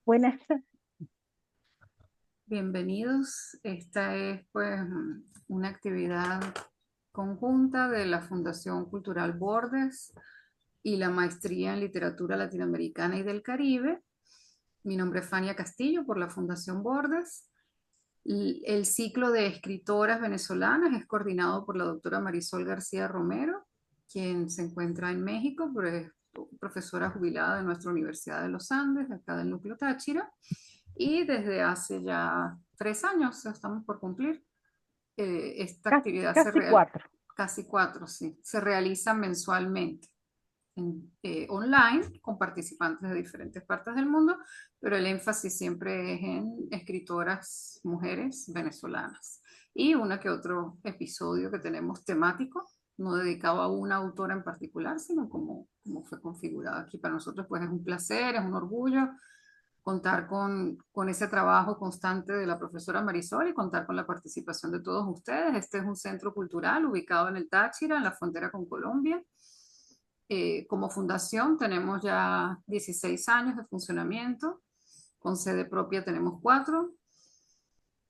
Buenas, Bienvenidos. Esta es pues una actividad conjunta de la Fundación Cultural Bordes y la Maestría en Literatura Latinoamericana y del Caribe. Mi nombre es Fania Castillo por la Fundación Bordes. El ciclo de escritoras venezolanas es coordinado por la doctora Marisol García Romero, quien se encuentra en México, pero es profesora jubilada de nuestra Universidad de los Andes, de acá del Núcleo Táchira. Y desde hace ya 3 años, estamos por cumplir, esta actividad casi cuatro. casi cuatro, sí, se realiza mensualmente online con participantes de diferentes partes del mundo, pero el énfasis siempre es en escritoras mujeres venezolanas. Y una que otro episodio que tenemos temático, no dedicado a una autora en particular, sino como fue configurado aquí para nosotros, pues es un placer, es un orgullo contar con ese trabajo constante de la profesora Marisol y contar con la participación de todos ustedes. Este es un centro cultural ubicado en el Táchira, en la frontera con Colombia. Como fundación tenemos ya 16 años de funcionamiento, con sede propia tenemos 4.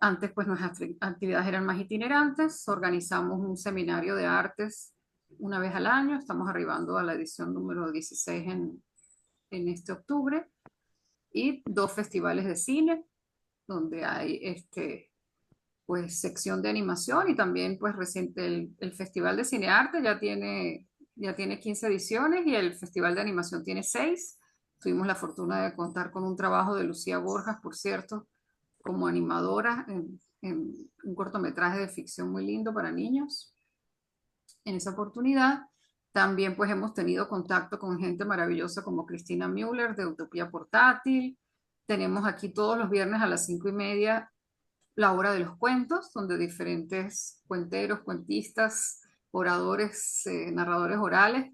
Antes pues nuestras actividades eran más itinerantes, organizamos un seminario de artes una vez al año, estamos arribando a la edición número 16 en este octubre, y 2 festivales de cine, donde hay pues sección de animación y también pues reciente el Festival de Cinearte ya tiene 15 ediciones y el Festival de Animación tiene 6. Tuvimos la fortuna de contar con un trabajo de Lucía Borjas, por cierto, como animadora en un cortometraje de ficción muy lindo para niños. En esa oportunidad también pues hemos tenido contacto con gente maravillosa como Cristina Müller de Utopía Portátil. Tenemos aquí todos los viernes a las 5:30 la hora de los cuentos, donde diferentes cuenteros, cuentistas, oradores, narradores orales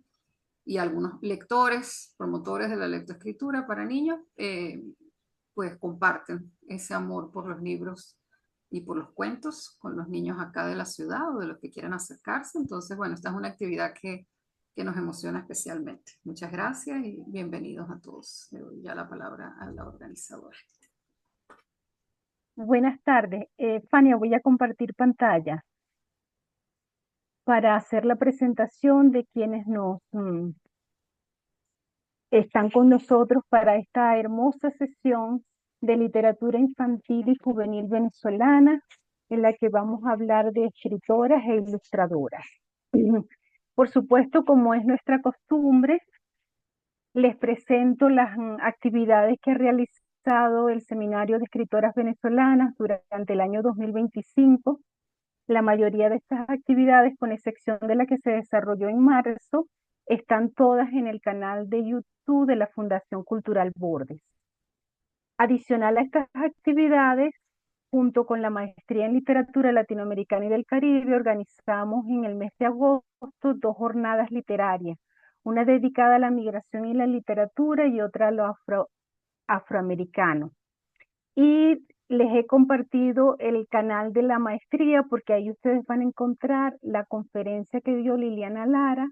y algunos lectores, promotores de la lectoescritura para niños, pues comparten ese amor por los libros y por los cuentos con los niños acá de la ciudad o de los que quieran acercarse. Entonces, bueno, esta es una actividad que nos emociona especialmente. Muchas gracias y bienvenidos a todos. Le doy ya la palabra a la organizadora. Buenas tardes. Fania, voy a compartir pantalla para hacer la presentación de quienes están con nosotros para esta hermosa sesión de literatura infantil y juvenil venezolana, en la que vamos a hablar de escritoras e ilustradoras. Por supuesto, como es nuestra costumbre, les presento las actividades que ha realizado el Seminario de Escritoras Venezolanas durante el año 2025. La mayoría de estas actividades, con excepción de la que se desarrolló en marzo, están todas en el canal de YouTube de la Fundación Cultural Bordes. Adicional a estas actividades, junto con la Maestría en Literatura Latinoamericana y del Caribe, organizamos en el mes de agosto 2 jornadas literarias, una dedicada a la migración y la literatura y otra a lo afroamericano. Y les he compartido el canal de la maestría porque ahí ustedes van a encontrar la conferencia que dio Liliana Lara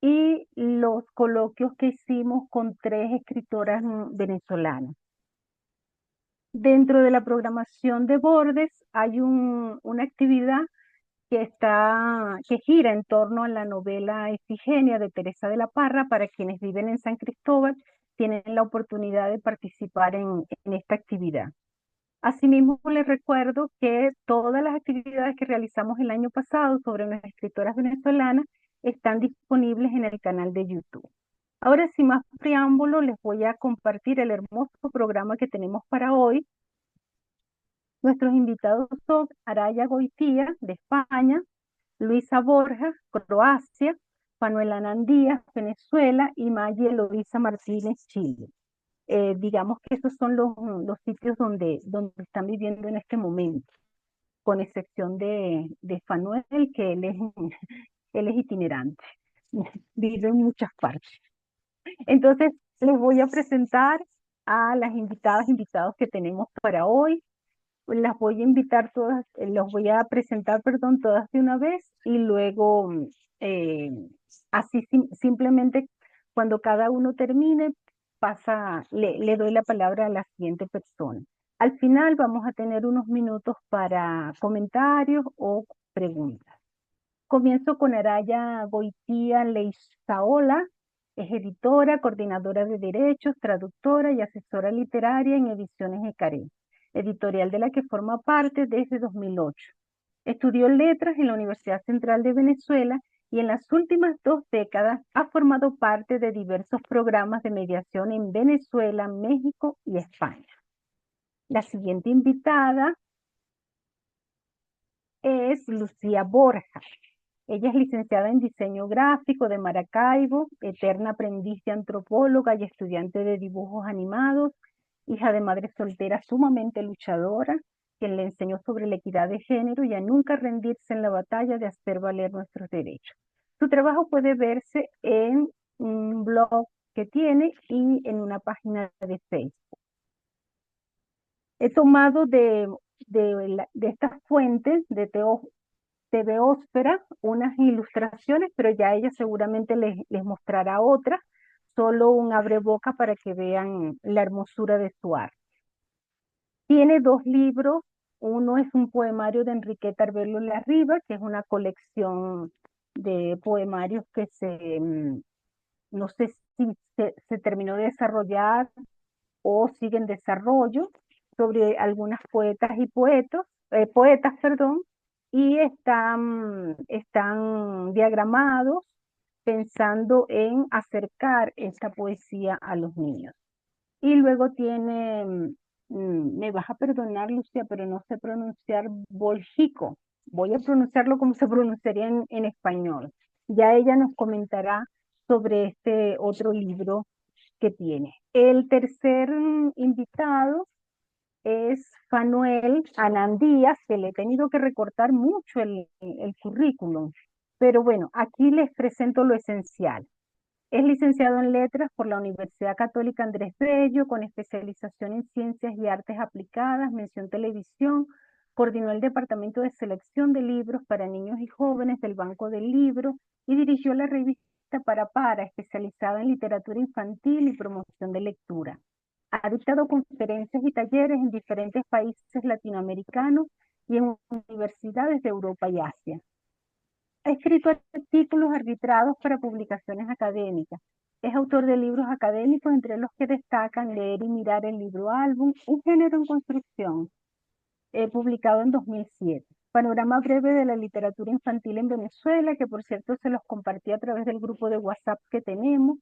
y los coloquios que hicimos con 3 escritoras venezolanas. Dentro de la programación de Bordes hay una actividad que gira en torno a la novela Efigenia de Teresa de la Parra. Para quienes viven en San Cristóbal, tienen la oportunidad de participar en esta actividad. Asimismo, les recuerdo que todas las actividades que realizamos el año pasado sobre nuestras escritoras venezolanas están disponibles en el canal de YouTube. Ahora, sin más preámbulo, les voy a compartir el hermoso programa que tenemos para hoy. Nuestros invitados son Araya Goitía, de España, Luisa Borja, Croacia, Manuela Nandías, Venezuela, y Maggie Eloisa Martínez, Chile. Digamos que esos son los sitios donde están viviendo en este momento, con excepción de Fanuel, que él es itinerante, vive en muchas partes. Entonces, les voy a presentar a las invitados que tenemos para hoy. Las voy a invitar todas, los voy a presentar, perdón, todas de una vez y luego eh, así simplemente cuando cada uno termine le doy la palabra a la siguiente persona. Al final vamos a tener unos minutos para comentarios o preguntas. Comienzo con Araya Goitía Leizaola, es editora, coordinadora de derechos, traductora y asesora literaria en Ediciones Ecaré, editorial de la que forma parte desde 2008. Estudió letras en la Universidad Central de Venezuela y en las últimas 2 décadas ha formado parte de diversos programas de mediación en Venezuela, México y España. La siguiente invitada es Lucía Borja. Ella es licenciada en diseño gráfico de Maracaibo, eterna aprendiz de antropóloga y estudiante de dibujos animados, hija de madre soltera sumamente luchadora, quien le enseñó sobre la equidad de género y a nunca rendirse en la batalla de hacer valer nuestros derechos. Su trabajo puede verse en un blog que tiene y en una página de Facebook. He tomado de estas fuentes de TVósfera unas ilustraciones, pero ya ella seguramente les mostrará otras, solo un abreboca para que vean la hermosura de su arte. Tiene 2 libros, uno es un poemario de Enriqueta Arbelo Larriba, que es una colección de poemarios que no sé si se terminó de desarrollar o sigue en desarrollo, sobre algunas poetas y poetas, perdón, y están diagramados pensando en acercar esta poesía a los niños. Y luego tiene, me vas a perdonar, Lucia, pero no sé pronunciar boljico. Voy a pronunciarlo como se pronunciaría en español. Ya ella nos comentará sobre este otro libro que tiene. El tercer invitado es Fanuel Anán Díaz, que le he tenido que recortar mucho el currículum. Pero bueno, aquí les presento lo esencial. Es licenciado en Letras por la Universidad Católica Andrés Bello, con especialización en Ciencias y Artes Aplicadas, mención televisión, coordinó el Departamento de Selección de Libros para Niños y Jóvenes del Banco del Libro y dirigió la revista Para, especializada en literatura infantil y promoción de lectura. Ha dictado conferencias y talleres en diferentes países latinoamericanos y en universidades de Europa y Asia. Ha escrito artículos arbitrados para publicaciones académicas. Es autor de libros académicos, entre los que destacan Leer y mirar el libro álbum, Un género en construcción, publicado en 2007. Panorama breve de la literatura infantil en Venezuela, que por cierto se los compartí a través del grupo de WhatsApp que tenemos.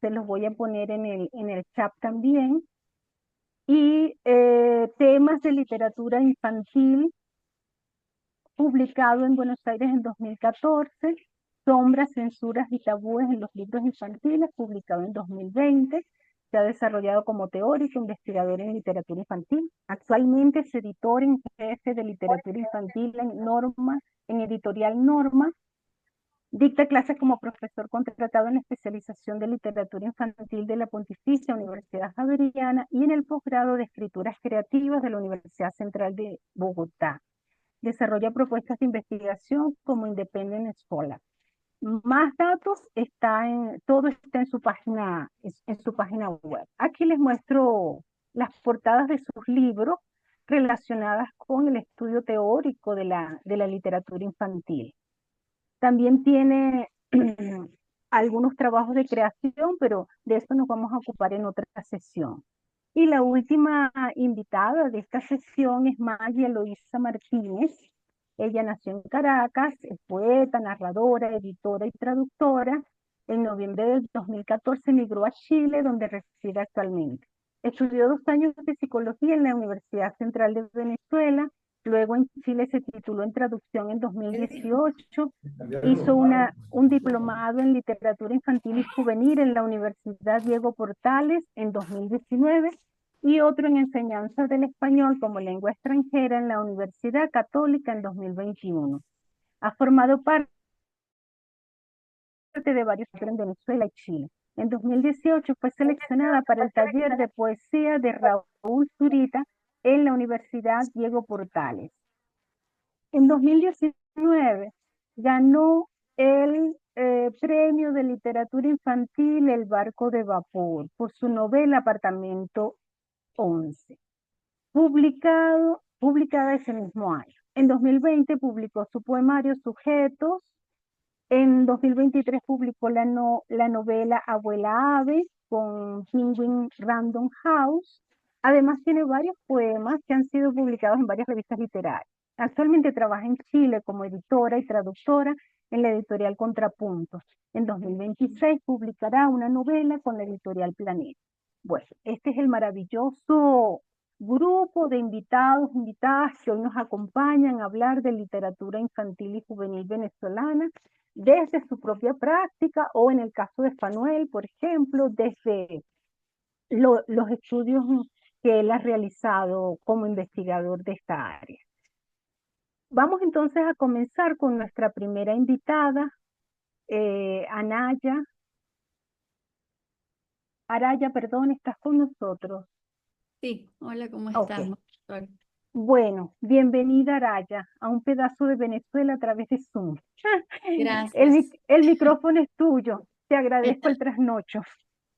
Se los voy a poner en el chat también. Y temas de literatura infantil, publicado en Buenos Aires en 2014, Sombras, censuras y tabúes en los libros infantiles, publicado en 2020, se ha desarrollado como teórico, investigador en literatura infantil. Actualmente es editor en jefe de literatura infantil en Editorial Norma. Dicta clases como profesor contratado en la especialización de literatura infantil de la Pontificia Universidad Javeriana y en el posgrado de escrituras creativas de la Universidad Central de Bogotá. Desarrolla propuestas de investigación como Independent Scholar. Más datos todo está en su página web. Aquí les muestro las portadas de sus libros relacionadas con el estudio teórico de la literatura infantil. También tiene algunos trabajos de creación, pero de eso nos vamos a ocupar en otra sesión. Y la última invitada de esta sesión es Maggie Eloísa Martínez. Ella nació en Caracas, es poeta, narradora, editora y traductora. En noviembre del 2014 migró a Chile, donde reside actualmente. Estudió 2 años de psicología en la Universidad Central de Venezuela. Luego en Chile se tituló en traducción en 2018. Hizo un diplomado en literatura infantil y juvenil en la Universidad Diego Portales en 2019 y otro en enseñanza del español como lengua extranjera en la Universidad Católica en 2021. Ha formado parte de varios en Venezuela y Chile. En 2018 fue seleccionada para el taller de poesía de Raúl Zurita en la Universidad Diego Portales. En 2019 ganó el Premio de Literatura Infantil El Barco de Vapor por su novela Apartamento 11, publicada ese mismo año. En 2020 publicó su poemario Sujetos. En 2023 publicó la novela Abuela Ave con Penguin Random House. Además tiene varios poemas que han sido publicados en varias revistas literarias. Actualmente trabaja en Chile como editora y traductora en la editorial Contrapuntos. En 2026 publicará una novela con la editorial Planeta. Bueno, este es el maravilloso grupo de invitados, invitadas que hoy nos acompañan a hablar de literatura infantil y juvenil venezolana desde su propia práctica o en el caso de Fanuel, por ejemplo, desde los estudios que él ha realizado como investigador de esta área. Vamos entonces a comenzar con nuestra primera invitada, Anaya. Araya, perdón, ¿estás con nosotros? Sí, hola, ¿cómo Ok. estás, Marisol? Bueno, bienvenida Araya a un pedazo de Venezuela a través de Zoom. Gracias. El micrófono es tuyo. Te agradezco Echa- el trasnocho.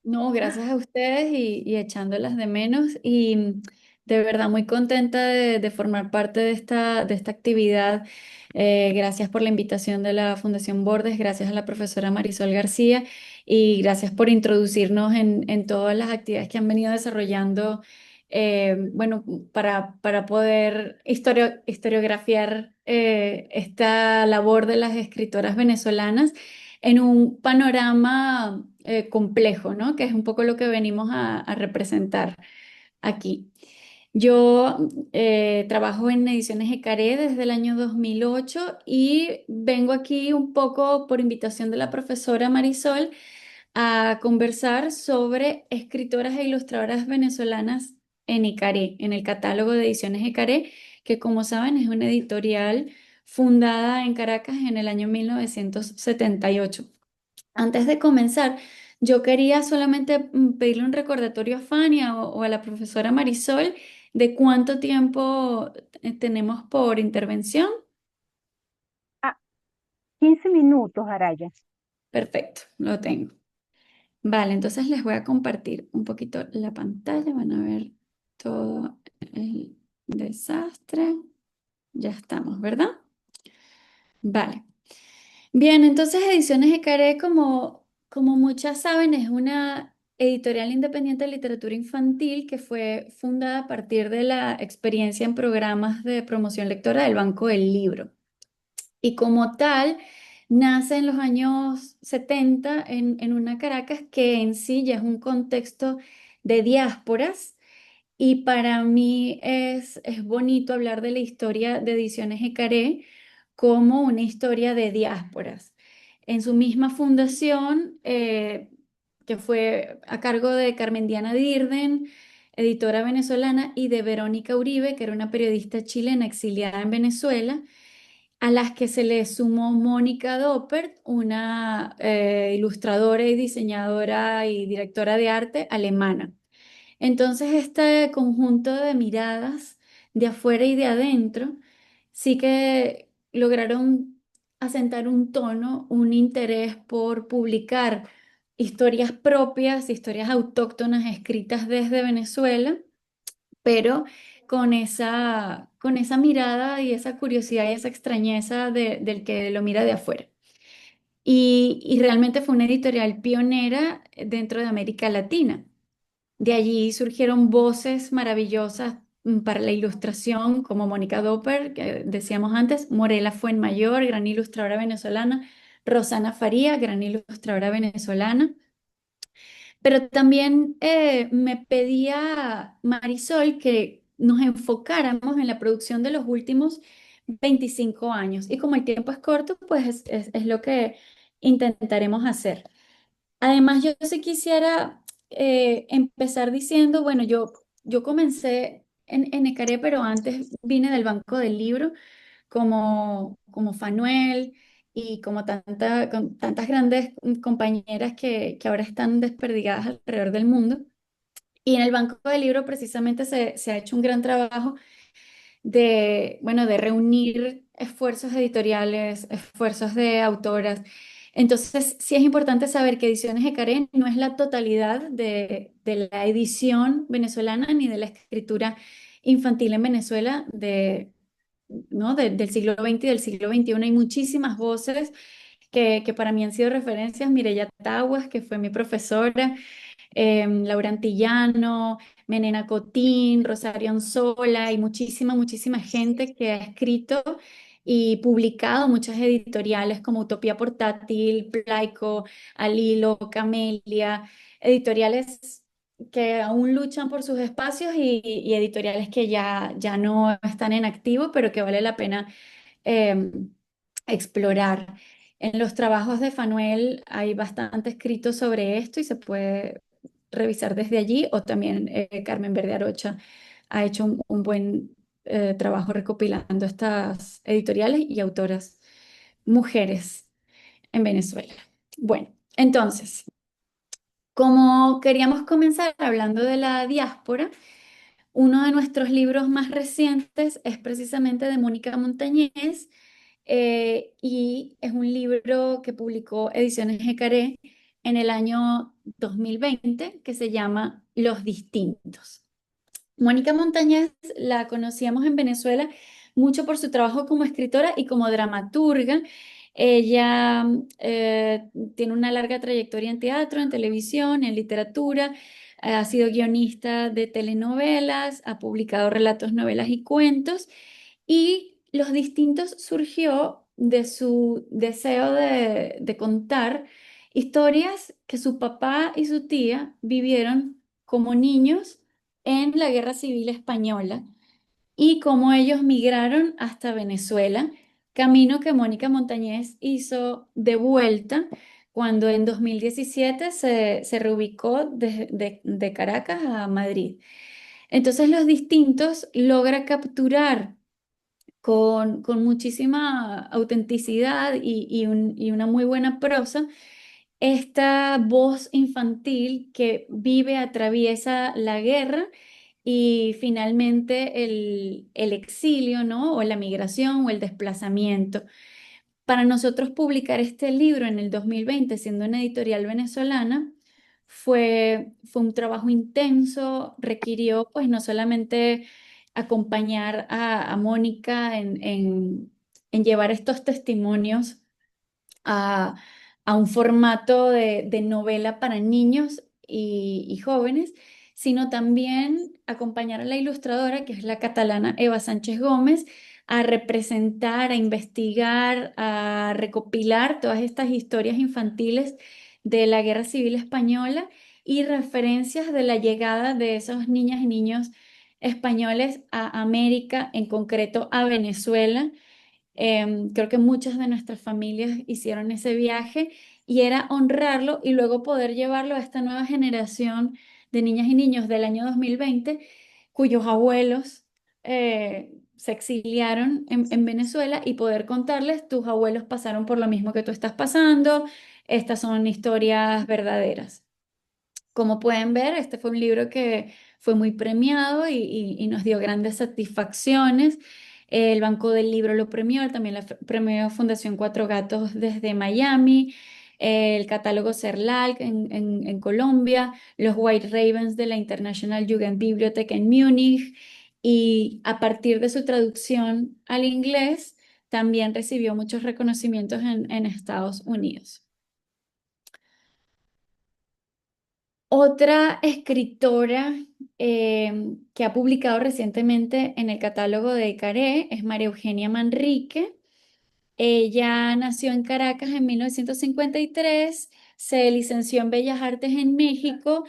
No, gracias a ustedes y echándolas de menos. Y de verdad muy contenta de formar parte de esta actividad. Gracias por la invitación de la Fundación Bordes, gracias a la profesora Marisol García y gracias por introducirnos en todas las actividades que han venido desarrollando, bueno, para poder historiografiar esta labor de las escritoras venezolanas en un panorama complejo, ¿no? Que es un poco lo que venimos a representar aquí. Yo trabajo en Ediciones Ecaré desde el año 2008 y vengo aquí un poco por invitación de la profesora Marisol a conversar sobre escritoras e ilustradoras venezolanas en Icaré, en el catálogo de Ediciones Icaré, que como saben es una editorial fundada en Caracas en el año 1978. Antes de comenzar, yo quería solamente pedirle un recordatorio a Fania o a la profesora Marisol de cuánto tiempo tenemos por intervención. Ah, 15 minutos, Araya. Perfecto, lo tengo. Vale, entonces les voy a compartir un poquito la pantalla. Van a ver todo el desastre. Ya estamos, ¿verdad? Vale. Bien, entonces Ediciones Ecaré, como muchas saben, es una editorial independiente de literatura infantil que fue fundada a partir de la experiencia en programas de promoción lectora del Banco del Libro. Y como tal, nace en los años 70 en una Caracas que en sí ya es un contexto de diásporas. Y para mí es bonito hablar de la historia de Ediciones Ecaré como una historia de diásporas. En su misma fundación, que fue a cargo de Carmen Diana Dirden, editora venezolana, y de Verónica Uribe, que era una periodista chilena exiliada en Venezuela, a las que se le sumó Mónica Doppert, una ilustradora y diseñadora y directora de arte alemana. Entonces, este conjunto de miradas de afuera y de adentro sí que lograron asentar un tono, un interés por publicar historias propias, historias autóctonas escritas desde Venezuela, pero con esa mirada y esa curiosidad y esa extrañeza del que lo mira de afuera. Y realmente fue una editorial pionera dentro de América Latina. De allí surgieron voces maravillosas para la ilustración, como Mónica Doper, que decíamos antes, Morela Fuenmayor, gran ilustradora venezolana, Rosana Faría, gran ilustradora venezolana. Pero también me pedía Marisol que nos enfocáramos en la producción de los últimos 25 años. Y como el tiempo es corto, pues es lo que intentaremos hacer. Además, yo sí quisiera empezar diciendo, bueno, yo comencé en Ecaré, pero antes vine del Banco del Libro como Fanuel y como con tantas grandes compañeras que ahora están desperdigadas alrededor del mundo. Y en el Banco del Libro precisamente se ha hecho un gran trabajo de, bueno, de reunir esfuerzos editoriales, esfuerzos de autoras Entonces, sí es importante saber que Ediciones Ecaré no es la totalidad de la edición venezolana ni de la escritura infantil en Venezuela ¿no? Del siglo XX y del siglo XXI. Hay muchísimas voces que para mí han sido referencias. Mireya Taguas, que fue mi profesora, Laura Antillano, Menena Cotín, Rosario Anzola y muchísima gente que ha escrito y publicado muchas editoriales como Utopía Portátil, Plaico, Alilo, Camelia, editoriales que aún luchan por sus espacios y editoriales que ya no están en activo, pero que vale la pena explorar. En los trabajos de Fanuel hay bastante escrito sobre esto y se puede revisar desde allí, o también Carmen Verde Arocha ha hecho un buen trabajo recopilando estas editoriales y autoras mujeres en Venezuela. Bueno, entonces, como queríamos comenzar hablando de la diáspora, uno de nuestros libros más recientes es precisamente de Mónica Montañez, y es un libro que publicó Ediciones Jecaré en el año 2020 que se llama Los Distintos. Mónica Montañez la conocíamos en Venezuela mucho por su trabajo como escritora y como dramaturga. Ella tiene una larga trayectoria en teatro, en televisión, en literatura. Ha sido guionista de telenovelas, ha publicado relatos, novelas y cuentos. Y Los Distintos surgió de su deseo de contar historias que su papá y su tía vivieron como niños en la Guerra Civil Española y cómo ellos migraron hasta Venezuela, camino que Mónica Montañez hizo de vuelta cuando en 2017 se reubicó de Caracas a Madrid. Entonces Los Distintos logra capturar con muchísima autenticidad y una muy buena prosa esta voz infantil que vive, atraviesa la guerra y finalmente el exilio, ¿no? O la migración o el desplazamiento. Para nosotros publicar este libro en el 2020, siendo una editorial venezolana, fue un trabajo intenso, requirió pues no solamente acompañar a Mónica en llevar estos testimonios a, a un formato de novela para niños y jóvenes, sino también acompañar a la ilustradora, que es la catalana Eva Sánchez Gómez, a representar, a investigar, a recopilar todas estas historias infantiles de la Guerra Civil Española y referencias de la llegada de esos niñas y niños españoles a América, en concreto a Venezuela. Creo que muchas de nuestras familias hicieron ese viaje y era honrarlo y luego poder llevarlo a esta nueva generación de niñas y niños del año 2020 cuyos abuelos se exiliaron en Venezuela y poder contarles, tus abuelos pasaron por lo mismo que tú estás pasando, estas son historias verdaderas. Como pueden ver, este fue un libro que fue muy premiado y nos dio grandes satisfacciones. El Banco del Libro lo premió, también la premió Fundación Cuatro Gatos desde Miami, el catálogo CERLAC en Colombia, los White Ravens de la International Jugendbibliothek en Múnich, y a partir de su traducción al inglés también recibió muchos reconocimientos en Estados Unidos. Otra escritora que ha publicado recientemente en el catálogo de Caré es María Eugenia Manrique. Ella nació en Caracas en 1953, se licenció en Bellas Artes en México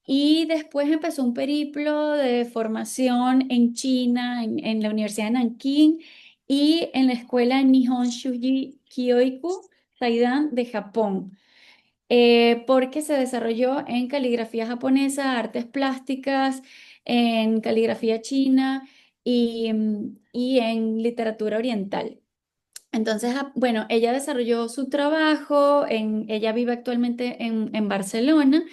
y después empezó un periplo de formación en China, en la Universidad de Nankín y en la escuela Nihon Shuji Kyoiku Saidan de Japón, porque se desarrolló en caligrafía japonesa, artes plásticas, en caligrafía china y en literatura oriental. Entonces, bueno, ella desarrolló su trabajo, ella vive actualmente en Barcelona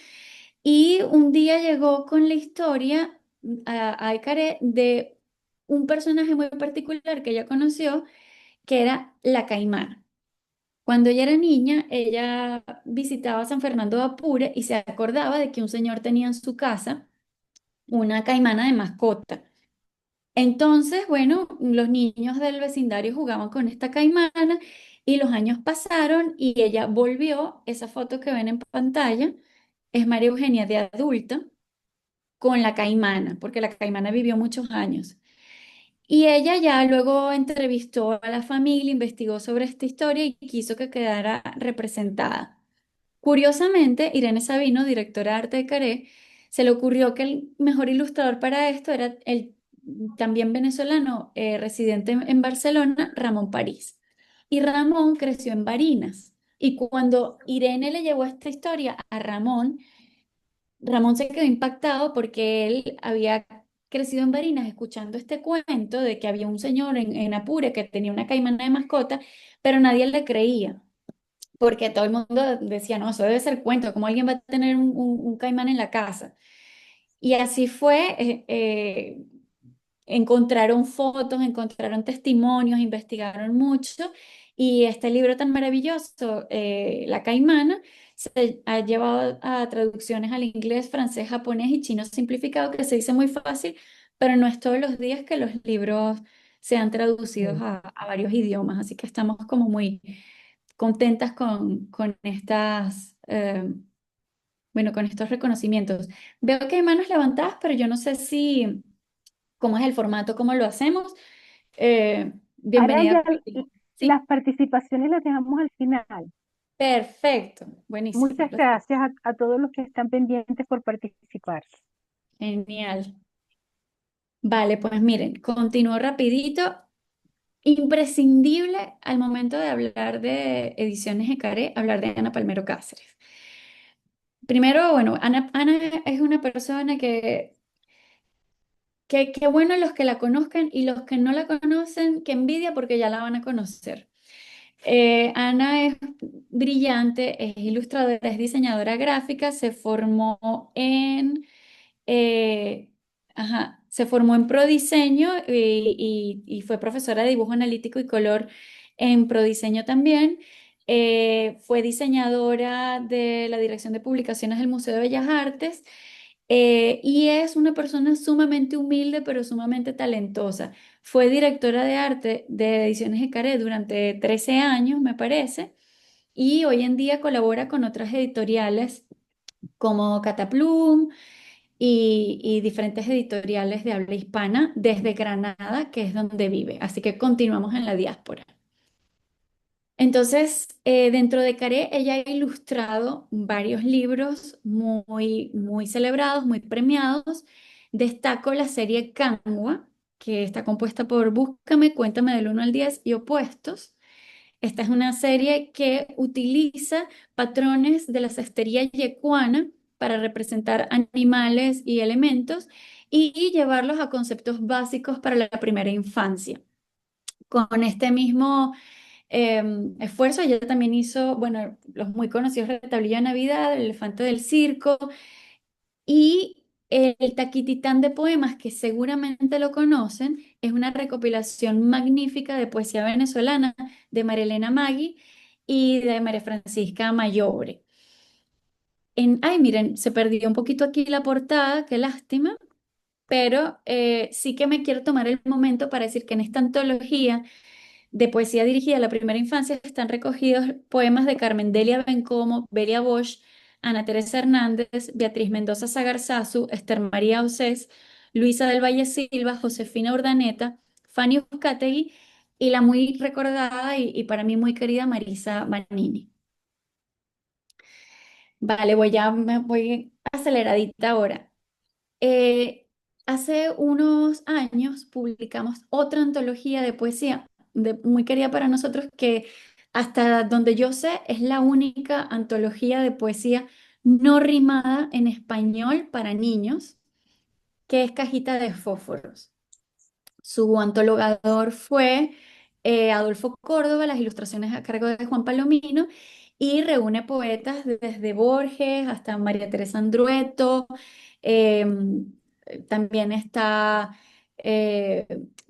y un día llegó con la historia a Icaré de un personaje muy particular que ella conoció, que era la Caimana. Cuando ella era niña, ella visitaba San Fernando de Apure y se acordaba de que un señor tenía en su casa una caimana de mascota. Entonces, bueno, los niños del vecindario jugaban con esta caimana y los años pasaron y ella volvió, esa foto que ven en pantalla, es María Eugenia de adulta con la caimana, porque la caimana vivió muchos años. Y ella ya luego entrevistó a la familia, investigó sobre esta historia y quiso que quedara representada. Curiosamente, Irene Sabino, directora de arte de Caré, se le ocurrió que el mejor ilustrador para esto era el también venezolano residente en Barcelona, Ramón París. Y Ramón creció en Barinas. Y cuando Irene le llevó esta historia a Ramón, Ramón se quedó impactado porque él había crecido en Barinas escuchando este cuento de que había un señor en Apure que tenía una caimana de mascota, pero nadie le creía, porque todo el mundo decía, no, eso debe ser cuento, ¿cómo alguien va a tener un caimán en la casa? Y así fue, encontraron fotos, encontraron testimonios, investigaron mucho y este libro tan maravilloso, La Caimana, se ha llevado a traducciones al inglés, francés, japonés y chino simplificado, que se dice muy fácil, pero no es todos los días que los libros sean traducidos a varios idiomas, así que estamos como muy contentas con estas, bueno, con estos reconocimientos. Veo que hay manos levantadas, pero yo no sé si cómo es el formato, cómo lo hacemos. Bienvenida Araya, contigo. ¿Sí? las participaciones las dejamos al final. Perfecto, buenísimo. Muchas gracias a todos los que están pendientes por participar. Genial. Vale, pues miren, continúo rapidito. Imprescindible al momento de hablar de ediciones de Caré, hablar de Ana Palmero Cáceres. Primero, bueno, Ana es una persona que bueno los que la conozcan y los que no la conocen, que envidia porque ya la van a conocer. Ana es brillante, es ilustradora, es diseñadora gráfica, eh, se formó en Prodiseño y fue profesora de dibujo analítico y color en Prodiseño también. Fue diseñadora de la Dirección de Publicaciones del Museo de Bellas Artes y es una persona sumamente humilde pero sumamente talentosa. Fue directora de arte de Ediciones Ecaré durante 13 años, me parece, y hoy en día colabora con otras editoriales como Cataplum y diferentes editoriales de habla hispana desde Granada, que es donde vive. Así que continuamos en la diáspora. Entonces, dentro de Caré, ella ha ilustrado varios libros muy celebrados, muy premiados. Destaco la serie Canwa, que está compuesta por Búscame, Cuéntame del 1 al 10 y Opuestos. Esta es una serie que utiliza patrones de la cestería yecuana para representar animales y elementos y llevarlos a conceptos básicos para la primera infancia. Con este mismo esfuerzo, ella también hizo, bueno, los muy conocidos Retablillo de Navidad, El elefante del circo y el Taquititán de poemas, que seguramente lo conocen, es una recopilación magnífica de poesía venezolana de María Elena Maggi y de María Francisca Mayobre. Ay, miren, se perdió un poquito aquí la portada, qué lástima, pero sí que me quiero tomar el momento para decir que en esta antología de poesía dirigida a la primera infancia están recogidos poemas de Carmen Delia Bencomo, Belia Bosch, Ana Teresa Hernández, Beatriz Mendoza Sagarzazu, Esther María Osés, Luisa del Valle Silva, Josefina Urdaneta, Fanny Uzcategui y la muy recordada y para mí muy querida Marisa Manini. Vale, me voy aceleradita ahora. Eh, Hace unos años publicamos otra antología de poesía muy querida para nosotros que hasta donde yo sé es la única antología de poesía no rimada en español para niños, que es Cajita de Fósforos. Su antologador fue Adolfo Córdoba, las ilustraciones a cargo de Juan Palomino, y reúne poetas desde Borges hasta María Teresa Andrueto. También está eh,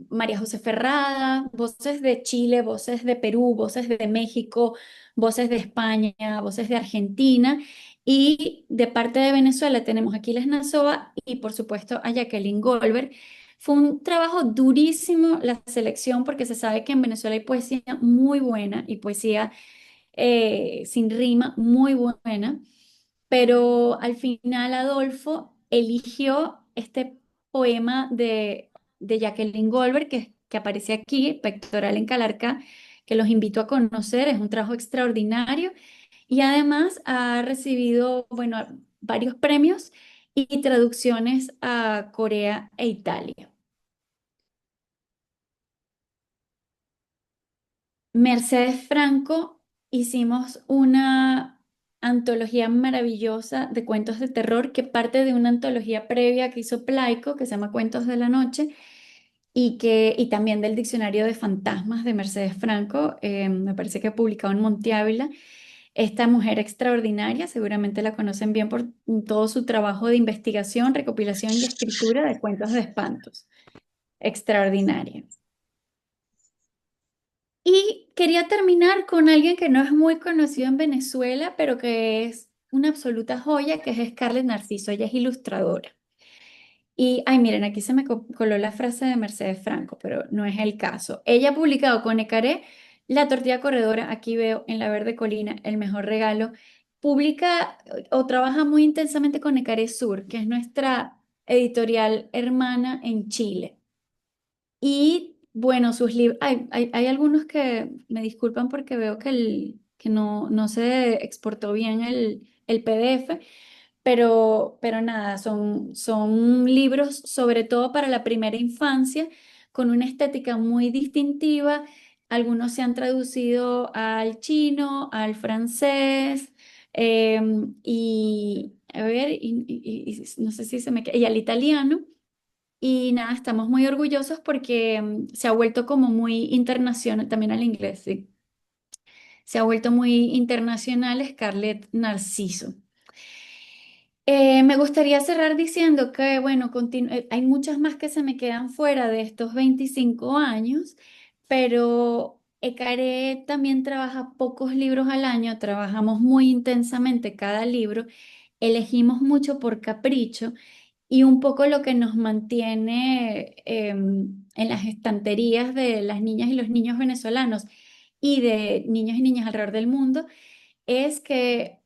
María José Ferrada, voces de Chile, voces de Perú, voces de México, voces de España, voces de Argentina. Y de parte de Venezuela tenemos a Aquiles Nazoa y por supuesto a Jacqueline Goldberg. Fue un trabajo durísimo la selección porque se sabe que en Venezuela hay poesía muy buena y poesía sin rima muy buena, pero al final Adolfo eligió este poema de Jacqueline Goldberg que aparece aquí, Pectoral en Calarcá, que los invito a conocer, es un trabajo extraordinario y además ha recibido, bueno, varios premios y traducciones a Corea e Italia. Mercedes Franco hicimos una antología maravillosa de cuentos de terror que parte de una antología previa que hizo Plaico, que se llama Cuentos de la Noche, y también del Diccionario de Fantasmas de Mercedes Franco, me parece que ha publicado en Monte Ávila. Esta mujer extraordinaria, seguramente la conocen bien por todo su trabajo de investigación, recopilación y escritura de cuentos de espantos. Extraordinaria. Y quería terminar con alguien que no es muy conocido en Venezuela, pero que es una absoluta joya, que es Scarlett Narciso. Ella es ilustradora. Y, ay, miren, aquí se me coló la frase de Mercedes Franco, pero no es el caso. Ella ha publicado con Ecaré La Tortilla Corredora, aquí veo en La Verde Colina, El Mejor Regalo. Publica o trabaja muy intensamente con Ecaré Sur, que es nuestra editorial hermana en Chile. Y bueno, sus libros, hay algunos que me disculpan porque veo que no se exportó bien el PDF, pero nada, son libros sobre todo para la primera infancia, con una estética muy distintiva. Algunos se han traducido al chino, al francés, y a ver, y no sé si se me queda, y al italiano. Y nada, estamos muy orgullosos porque se ha vuelto como muy internacional, también al inglés, sí. Se ha vuelto muy internacional Scarlett Narciso. Me gustaría cerrar diciendo que, bueno, hay muchas más que se me quedan fuera de estos 25 años, pero Ecaré también trabaja pocos libros al año, trabajamos muy intensamente cada libro, elegimos mucho por capricho y un poco lo que nos mantiene en las estanterías de las niñas y los niños venezolanos y de niños y niñas alrededor del mundo es que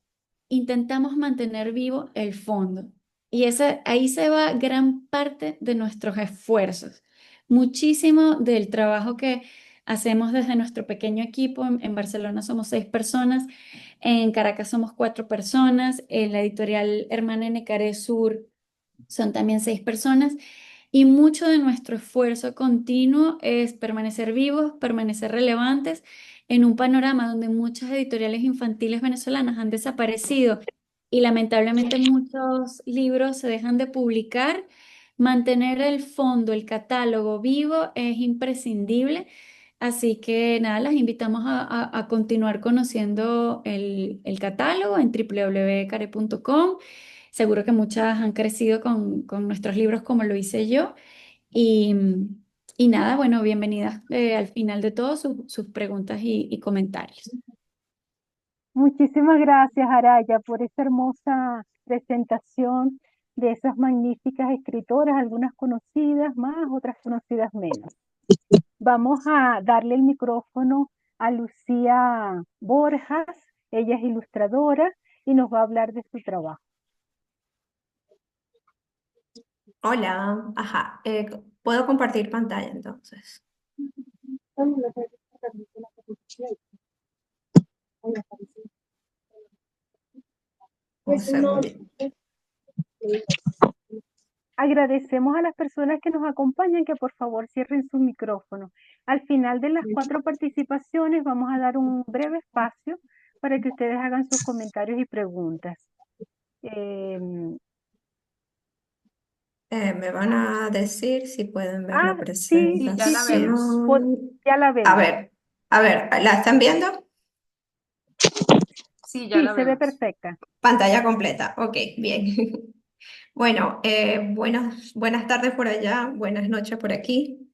intentamos mantener vivo el fondo. Y ahí se va gran parte de nuestros esfuerzos. Muchísimo del trabajo que hacemos desde nuestro pequeño equipo. En Barcelona somos 6 personas, en Caracas somos 4 personas, en la editorial Hermana Necaré Sur son también 6 personas. Y mucho de nuestro esfuerzo continuo es permanecer vivos, permanecer relevantes en un panorama donde muchas editoriales infantiles venezolanas han desaparecido y lamentablemente muchos libros se dejan de publicar. Mantener el fondo, el catálogo vivo es imprescindible. Así que nada, las invitamos a continuar conociendo el catálogo en www.care.com. Seguro que muchas han crecido con nuestros libros como lo hice yo. Y, y nada, bueno, bienvenidas al final de todo sus preguntas y comentarios. Muchísimas gracias, Araya, por esa hermosa presentación de esas magníficas escritoras, algunas conocidas más, otras conocidas menos. Vamos a darle el micrófono a Lucía Borjas. Ella es ilustradora y nos va a hablar de su trabajo. Hola, ajá, puedo compartir pantalla entonces. Un segundito. Agradecemos a las personas que nos acompañan que por favor cierren su micrófono. Al final de las 4 participaciones vamos a dar un breve espacio para que ustedes hagan sus comentarios y preguntas. Me van a decir si pueden ver la Sí, Sí, ya la vemos. presentación. ya la vemos. A ver, ¿la están viendo? Sí, ya Sí, la se ve vemos. perfecta. Pantalla completa, ok, bien. Bueno, buenas tardes por allá, buenas noches por aquí.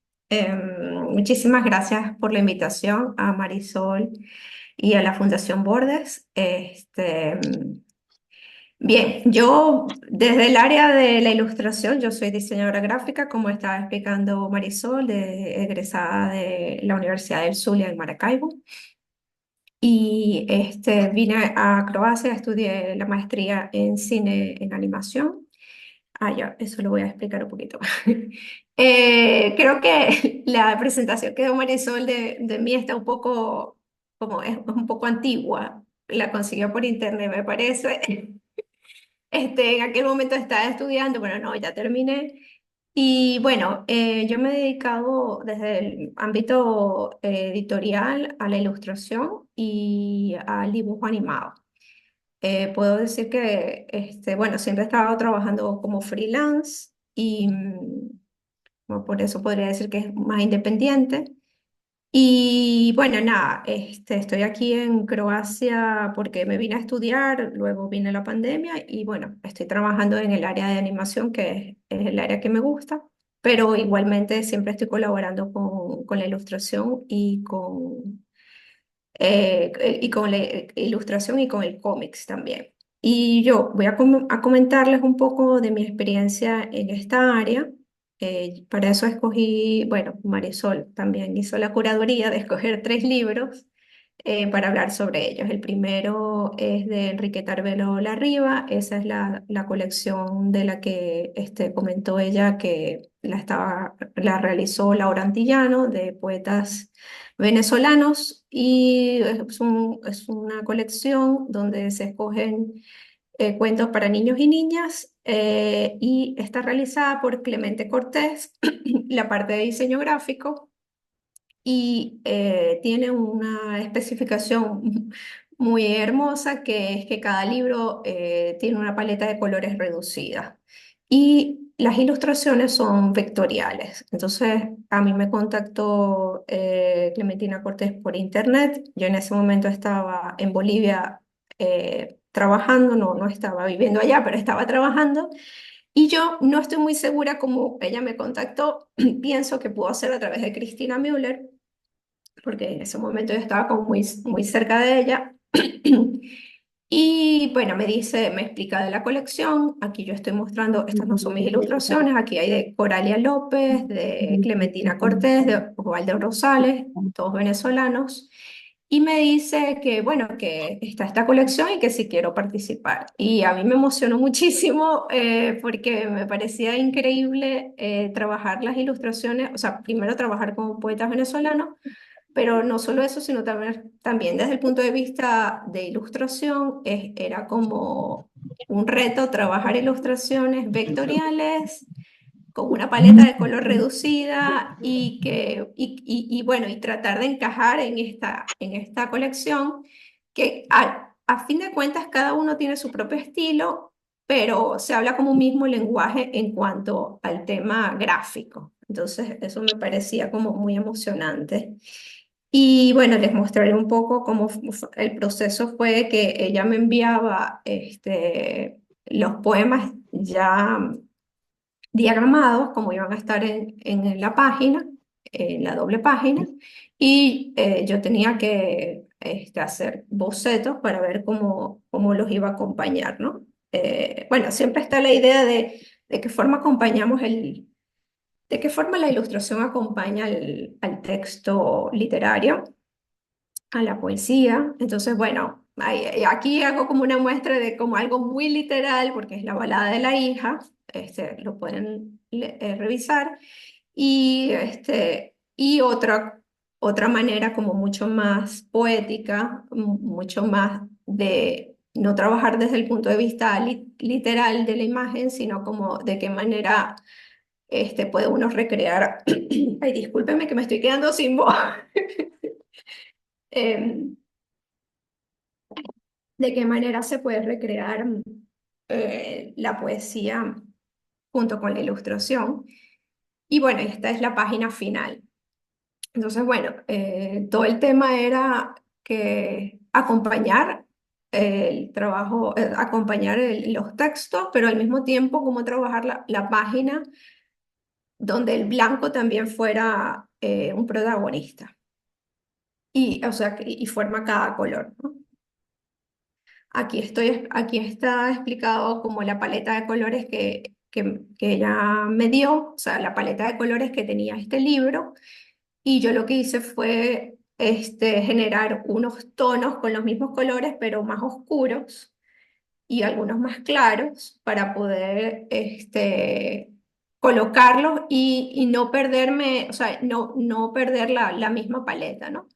Muchísimas gracias por la invitación a Marisol y a la Fundación Bordes. Bien, yo desde el área de la ilustración, yo soy diseñadora gráfica, como estaba explicando Marisol, egresada de la Universidad del Zulia en Maracaibo. Y vine a Croacia, estudié la maestría en cine en animación. Ah, ya, eso lo voy a explicar un poquito. Creo que la presentación que dio Marisol de mí está un poco, como es un poco antigua. La consiguió por internet, me parece. En aquel momento estaba estudiando, pero no, ya terminé. Y bueno, yo me he dedicado desde el ámbito editorial a la ilustración y al dibujo animado. Puedo decir que, bueno, siempre he estado trabajando como freelance y bueno, por eso podría decir que es más independiente. Y bueno, nada, estoy aquí en Croacia porque me vine a estudiar, luego vine la pandemia y bueno, estoy trabajando en el área de animación, que es el área que me gusta, pero igualmente siempre estoy colaborando con la ilustración y con la ilustración y con el cómics también. Y yo voy a comentarles un poco de mi experiencia en esta área. Para eso escogí, bueno, Marisol también hizo la curaduría de escoger 3 libros para hablar sobre ellos. El primero es de Enriqueta Arbelo Larriba, esa es la colección de la que comentó ella que la realizó Laura Antillano, de poetas venezolanos, y es una colección donde se escogen cuentos para niños y niñas, y está realizada por Clemente Cortés, la parte de diseño gráfico, y tiene una especificación muy hermosa, que es que cada libro tiene una paleta de colores reducida y las ilustraciones son vectoriales. Entonces, a mí me contactó Clementina Cortés por internet. Yo en ese momento estaba en Bolivia trabajando, no estaba viviendo allá, pero estaba trabajando. Y yo no estoy muy segura cómo ella me contactó. Pienso que pudo ser a través de Cristina Müller, porque en ese momento yo estaba como muy cerca de ella. Y bueno, me explica de la colección. Aquí yo estoy mostrando, estas no son mis ilustraciones, aquí hay de Coralia López, de Clementina Cortés, de Osvaldo Rosales, todos venezolanos. Y me dice que, bueno, que está esta colección y que si quiero participar. Y a mí me emocionó muchísimo porque me parecía increíble trabajar las ilustraciones, o sea, primero trabajar con poetas venezolanos, pero no solo eso, sino también desde el punto de vista de ilustración, era como un reto trabajar ilustraciones vectoriales con una paleta de color reducida y bueno, y tratar de encajar en esta colección que a fin de cuentas cada uno tiene su propio estilo, pero se habla como un mismo lenguaje en cuanto al tema gráfico. Entonces, eso me parecía como muy emocionante. Y bueno, les mostraré un poco cómo el proceso fue que ella me enviaba los poemas ya diagramados, como iban a estar en la página, en la doble página, y yo tenía que hacer bocetos para ver cómo los iba a acompañar, ¿no? Bueno, siempre está la idea de qué forma de qué forma la ilustración acompaña al texto literario, a la poesía. Entonces, bueno, aquí hago como una muestra de como algo muy literal, porque es la balada de la hija, lo pueden revisar, y otra manera como mucho más poética, mucho más de no trabajar desde el punto de vista literal de la imagen, sino como de qué manera puede uno recrear. Ay, discúlpeme que me estoy quedando sin voz. Em, de qué manera se puede recrear la poesía junto con la ilustración. Y bueno, esta es la página final. Entonces, bueno, todo el tema era que acompañar el trabajo, acompañar los textos, pero al mismo tiempo cómo trabajar la página donde el blanco también fuera un protagonista. Y, o sea, y forma cada color, ¿no? Aquí está explicado como la paleta de colores que ella me dio, o sea, la paleta de colores que tenía este libro, y yo lo que hice fue generar unos tonos con los mismos colores, pero más oscuros y algunos más claros para poder colocarlos y no perderme, o sea, no perder la misma paleta, ¿no?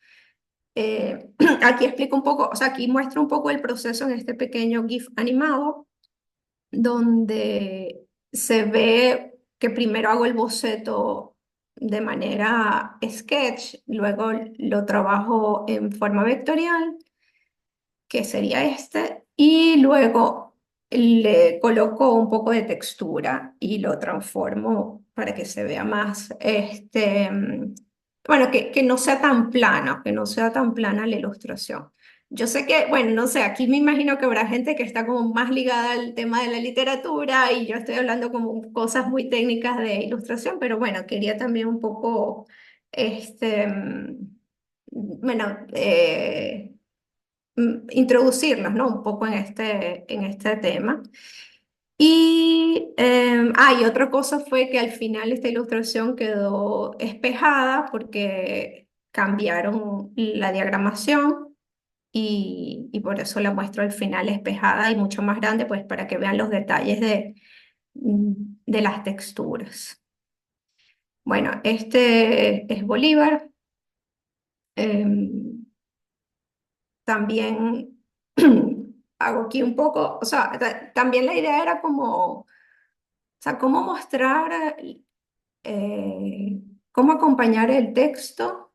Aquí explico un poco, o sea, aquí muestro un poco el proceso en este pequeño GIF animado, donde se ve que primero hago el boceto de manera sketch, luego lo trabajo en forma vectorial, que sería y luego le coloco un poco de textura y lo transformo para que se vea más, bueno, que no sea tan plano, que no sea tan plana la ilustración. Yo sé que, bueno, no sé, aquí me imagino que habrá gente que está como más ligada al tema de la literatura y yo estoy hablando como cosas muy técnicas de ilustración, pero bueno, quería también un poco, bueno, introducirnos, ¿no? Un poco en este tema. Y otra cosa fue que al final esta ilustración quedó espejada porque cambiaron la diagramación y por eso la muestro al final espejada y mucho más grande, pues para que vean los detalles de las texturas. Bueno, este es Bolívar. Em, También hago aquí un poco, o sea, también la idea era como, o sea, cómo mostrar, cómo acompañar el texto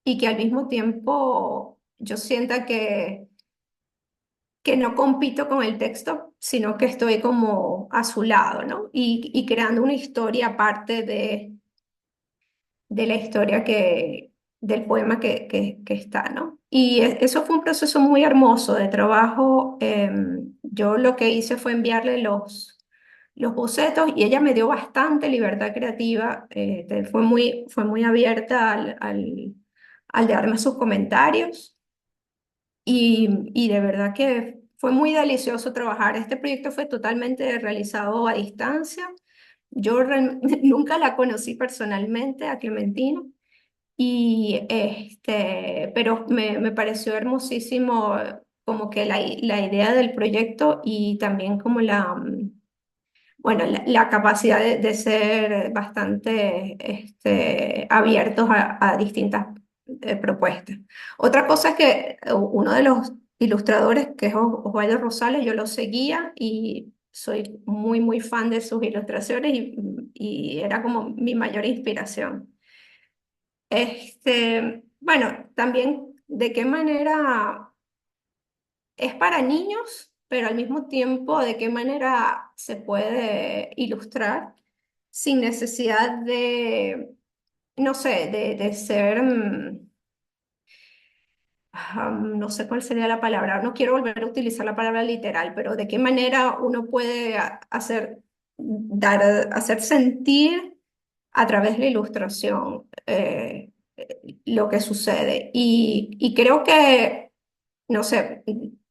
y que al mismo tiempo yo sienta que no compito con el texto, sino que estoy como a su lado, ¿no? Y creando una historia aparte de la historia del poema que está, ¿no? Y eso fue un proceso muy hermoso de trabajo. Yo lo que hice fue enviarle los bocetos y ella me dio bastante libertad creativa. Fue muy abierta al darme sus comentarios y de verdad que fue muy delicioso trabajar. Este proyecto fue totalmente realizado a distancia. Yo nunca la conocí personalmente a Clementina, pero me pareció hermosísimo como que la idea del proyecto y también como bueno, la capacidad de ser bastante abiertos a distintas propuestas. Otra cosa es que uno de los ilustradores, que es Osvaldo Rosales, yo lo seguía y soy muy, muy fan de sus ilustraciones y era como mi mayor inspiración. Bueno, también de qué manera es para niños, pero al mismo tiempo de qué manera se puede ilustrar sin necesidad no sé, de ser, no sé cuál sería la palabra, no quiero volver a utilizar la palabra literal, pero de qué manera uno puede hacer sentir a través de la ilustración lo que sucede. Y creo que, no sé,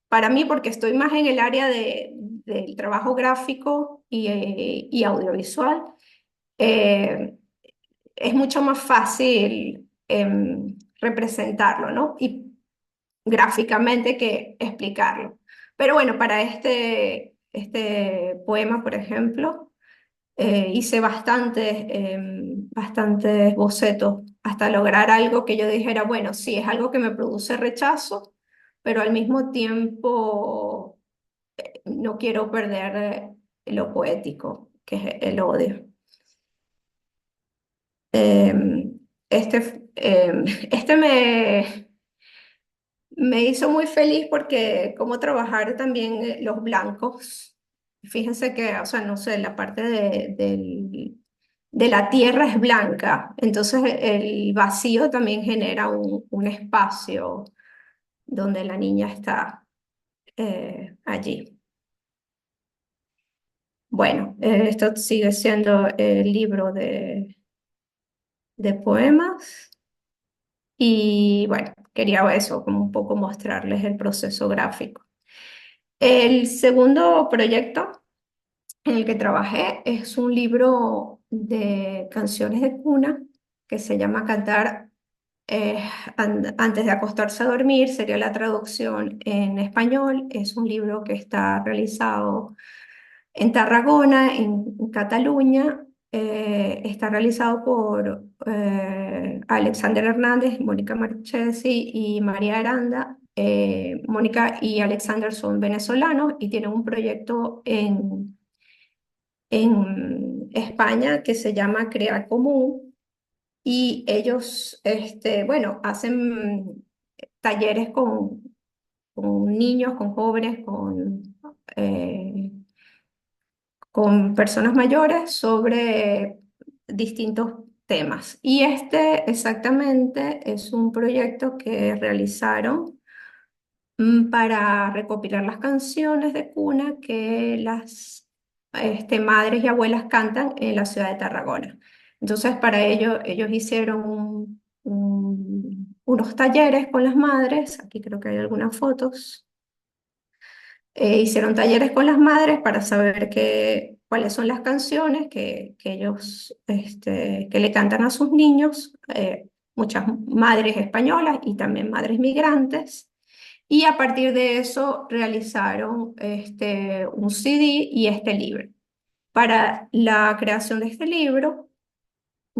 para mí, porque estoy más en el área del trabajo gráfico y audiovisual, eh, es mucho más fácil representarlo, ¿no? Y gráficamente que explicarlo. Pero bueno, para este poema, por ejemplo, hice bastantes bocetos hasta lograr algo que yo dijera, bueno, sí, es algo que me produce rechazo, pero al mismo tiempo no quiero perder lo poético, que es el odio. Em, este me hizo muy feliz porque cómo trabajar también los blancos. Fíjense que, o sea, no sé, la parte de la tierra es blanca, entonces el vacío también genera un espacio donde la niña está. allí. Bueno, esto sigue siendo el libro de poemas y bueno, quería eso, como un poco mostrarles el proceso gráfico. El segundo proyecto en el que trabajé es un libro de canciones de cuna que se llama Cantar antes de acostarse a dormir, sería la traducción en español. Es un libro que está realizado en Tarragona, en Cataluña. Está realizado por Alexander Hernández, Mónica Marchesi y María Aranda. Mónica y Alexander son venezolanos y tienen un proyecto en España que se llama Crear Común y ellos, bueno, hacen talleres con niños, con jóvenes, con personas mayores sobre distintos temas. Y este exactamente es un proyecto que realizaron para recopilar las canciones de cuna que las madres y abuelas cantan en la ciudad de Tarragona. Entonces, para ello, ellos hicieron unos talleres con las madres, aquí creo que hay algunas fotos, hicieron talleres con las madres para saber cuáles son las canciones que ellos que le cantan a sus niños, muchas madres españolas y también madres migrantes. Y a partir de eso realizaron un CD y este libro. Para la creación de este libro,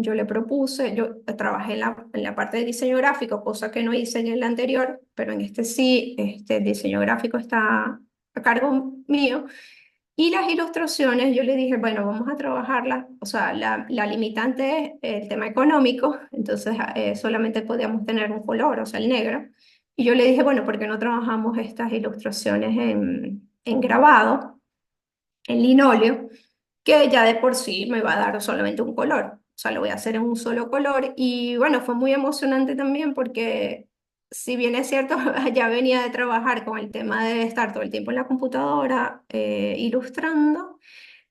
yo le propuse, yo trabajé en la parte de diseño gráfico, cosa que no hice en el anterior, pero en este sí, el diseño gráfico está a cargo mío. Y las ilustraciones, yo le dije, bueno, vamos a trabajarlas, o sea, la limitante es el tema económico, entonces solamente podíamos tener un color, o sea, el negro. Y yo le dije, bueno, ¿por qué no trabajamos estas ilustraciones en grabado, en linóleo, que ya de por sí me va a dar solamente un color? O sea, lo voy a hacer en un solo color. Y bueno, fue muy emocionante también porque si bien es cierto, ya venía de trabajar con el tema de estar todo el tiempo en la computadora ilustrando,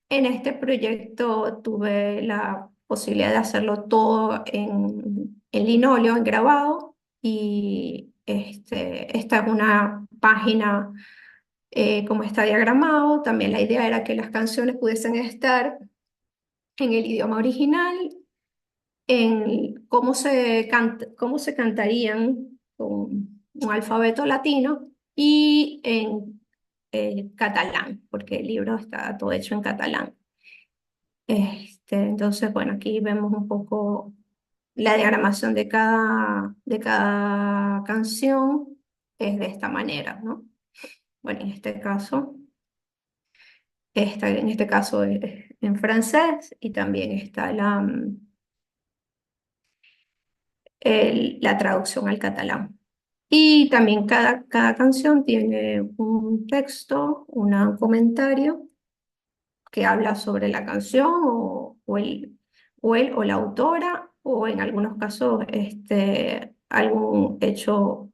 en este proyecto tuve la posibilidad de hacerlo todo en linóleo, en grabado. Y esta es una página como está diagramado. También la idea era que las canciones pudiesen estar en el idioma original, en cómo se cantarían con un alfabeto latino y en catalán, porque el libro está todo hecho en catalán. Entonces, bueno, aquí vemos un poco la diagramación de cada canción es de esta manera, ¿no? Bueno, en este caso es en francés y también está la traducción al catalán. Y también cada canción tiene un texto, un comentario que habla sobre la canción o la autora, o en algunos casos algún hecho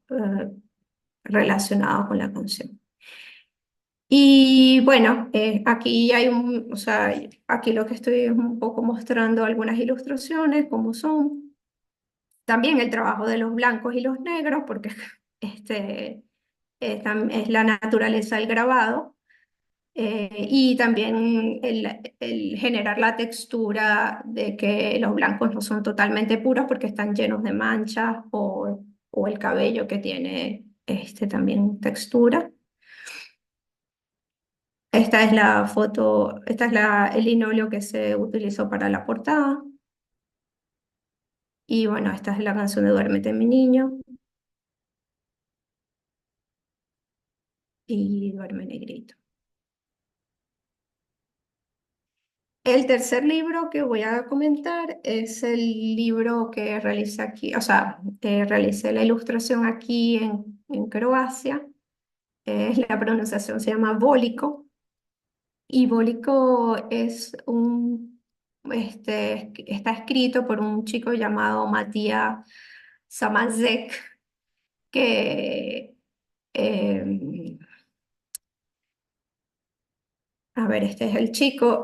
relacionado con la canción. Y bueno, aquí o sea, aquí lo que estoy es un poco mostrando algunas ilustraciones, como son. También el trabajo de los blancos y los negros, porque es la naturaleza del grabado. Y también el generar la textura de que los blancos no son totalmente puros porque están llenos de manchas o el cabello que tiene también textura. Esta es la foto, esta es el linóleo que se utilizó para la portada. Y bueno, esta es la canción de Duérmete, mi niño. Y Duerme, negrito. El tercer libro que voy a comentar es el libro que realicé aquí, o sea, realicé la ilustración aquí en Croacia. La pronunciación se llama Volico. Y Volico está escrito por un chico llamado Matías Samazek, que A ver, este es el chico.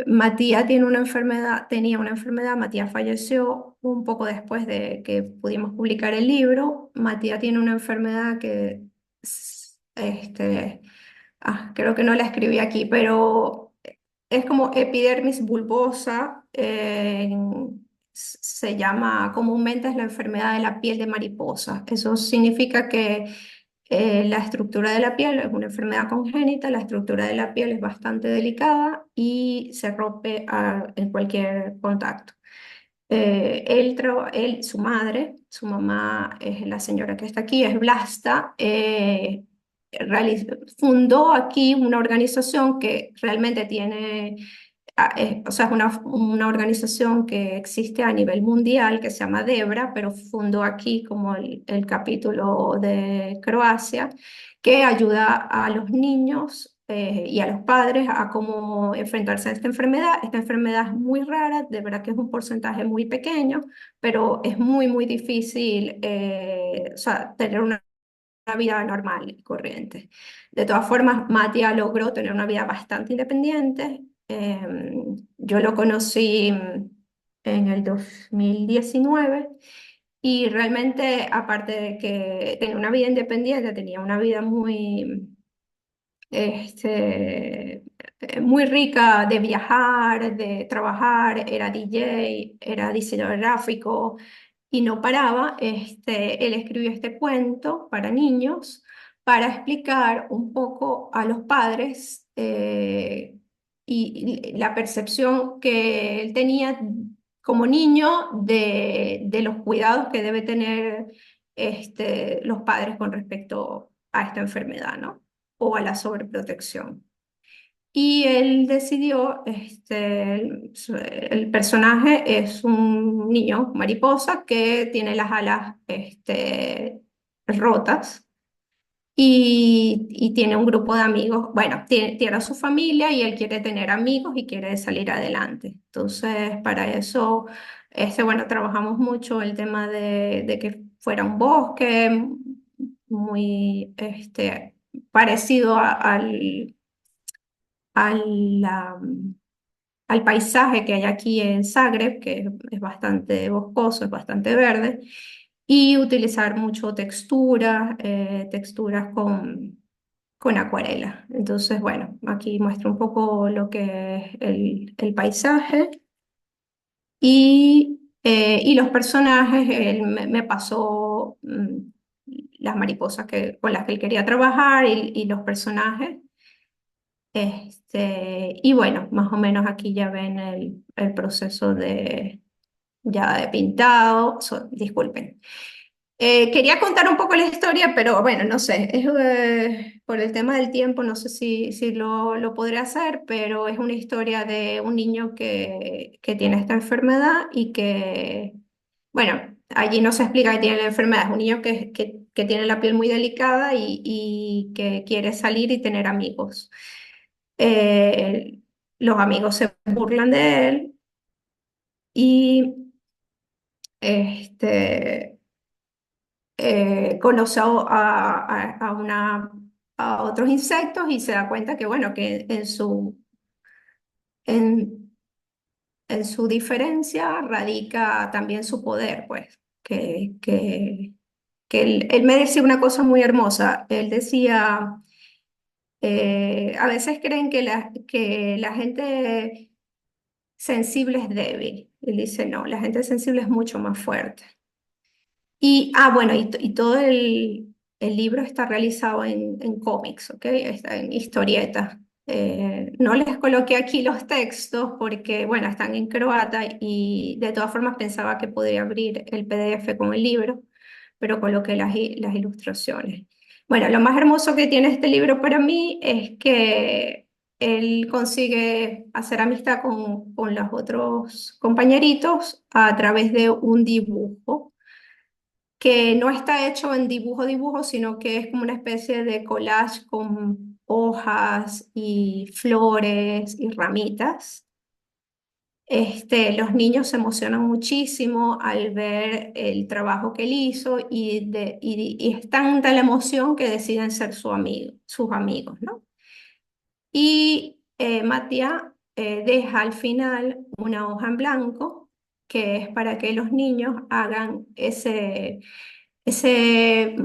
Matías tiene una enfermedad, tenía una enfermedad. Matías falleció un poco después de que pudimos publicar el libro. Matías tiene una enfermedad que, creo que no la escribí aquí, pero es como epidermis bulbosa. Se llama comúnmente es la enfermedad de la piel de mariposa. Eso significa que la estructura de la piel es una enfermedad congénita, la estructura de la piel es bastante delicada y se rompe en cualquier contacto. Su mamá es la señora que está aquí, es Vlasta, fundó aquí una organización que realmente tiene o sea, es una organización que existe a nivel mundial que se llama Debra, pero fundó aquí como el capítulo de Croacia, que ayuda a los niños y a los padres a cómo enfrentarse a esta enfermedad. Esta enfermedad es muy rara, de verdad que es un porcentaje muy pequeño, pero es muy, muy difícil, o sea, tener una vida normal y corriente. De todas formas, Matías logró tener una vida bastante independiente. Yo lo conocí en el 2019 y realmente, aparte de que tenía una vida independiente, tenía una vida este, muy rica de viajar, de trabajar, era DJ, era diseñador gráfico y no paraba. Él escribió este cuento para niños para explicar un poco a los padres y la percepción que él tenía como niño de los cuidados que debe tener los padres con respecto a esta enfermedad, ¿no? O a la sobreprotección. Y él decidió, el personaje es un niño mariposa que tiene las alas rotas y tiene un grupo de amigos. Bueno, tiene a su familia y él quiere tener amigos y quiere salir adelante. Entonces, para eso, bueno, trabajamos mucho el tema de que fuera un bosque muy parecido al, am, al paisaje que hay aquí en Zagreb, que es bastante boscoso, es bastante verde, y utilizar mucho texturas con acuarela. Entonces, bueno, aquí muestro un poco lo que es el paisaje y los personajes. Él me pasó las mariposas con las que él quería trabajar y los personajes. Y bueno, más o menos aquí ya ven el proceso ya de pintado. Disculpen. Quería contar un poco la historia, pero bueno, no sé, por el tema del tiempo, no sé si lo podré hacer, pero es una historia de un niño que tiene esta enfermedad y que, bueno, allí no se explica que tiene la enfermedad, es un niño que tiene la piel muy delicada y que quiere salir y tener amigos. Eh, los amigos se burlan de él y este, conoce a otros insectos y se da cuenta que, bueno, que en, en su diferencia radica también su poder, pues, que él me decía una cosa muy hermosa. Él decía, a veces creen que la gente sensible es débil. Él dice, no, la gente sensible es mucho más fuerte. Bueno, y todo el libro está realizado en cómics, ¿ok? Está en historietas. No les coloqué aquí los textos porque, bueno, están en croata y de todas formas pensaba que podría abrir el PDF con el libro, pero coloqué las ilustraciones. Bueno, lo más hermoso que tiene este libro para mí es que él consigue hacer amistad con los otros compañeritos a través de un dibujo que no está hecho en dibujo, sino que es como una especie de collage con hojas y flores y ramitas. Los niños se emocionan muchísimo al ver el trabajo que él hizo y es tanta la emoción que deciden ser sus amigos, ¿no? Y Matías deja al final una hoja en blanco que es para que los niños hagan ese